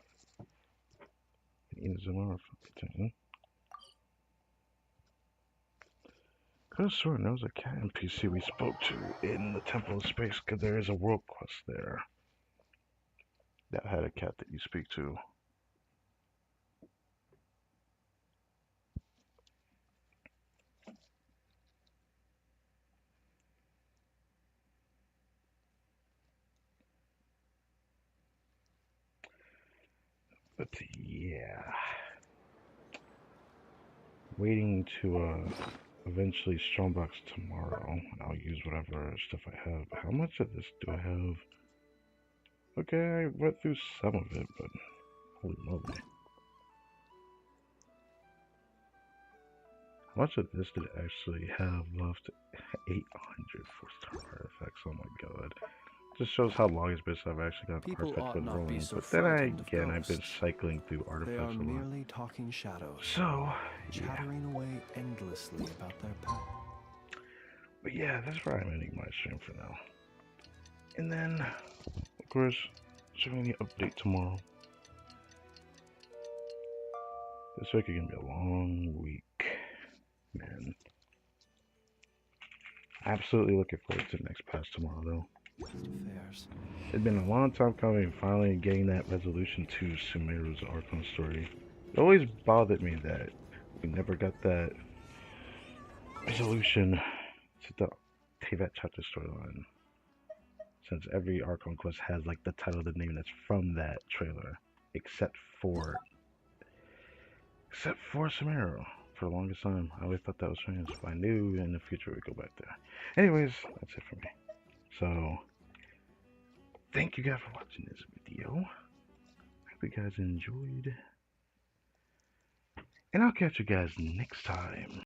Could have sworn there was a cat NPC we spoke to in the Temple of Space, because there is a world quest there that had a cat that you speak to. But yeah, waiting to eventually strongbox tomorrow, and I'll use whatever stuff I have. How much of this do I have? Okay, I went through some of it, but holy moly. How much of this did I actually have left? 800 4-star artifacts, oh my god. Just shows how long it's been since I've actually got People artifacts ought been not be rolling. so But then frightened of I've been ghosts. cycling through They artifacts are a lot. merely talking shadows. So, chattering away endlessly about their past. But yeah, that's where I'm ending my stream for now. And then, of course, showing the update tomorrow. This week is gonna be a long week, man. Absolutely looking forward to the next patch tomorrow, though. It's been a long time coming, finally getting that resolution to Sumeru's Archon story. It always bothered me that we never got that resolution to the Teyvat chapter storyline. Since every Archon quest has like the title of the name that's from that trailer, except for Sumeru. For the longest time, I always thought that was strange, but I knew in the future we'd go back there. Anyways, that's it for me. So, thank you guys for watching this video. Hope you guys enjoyed. And I'll catch you guys next time.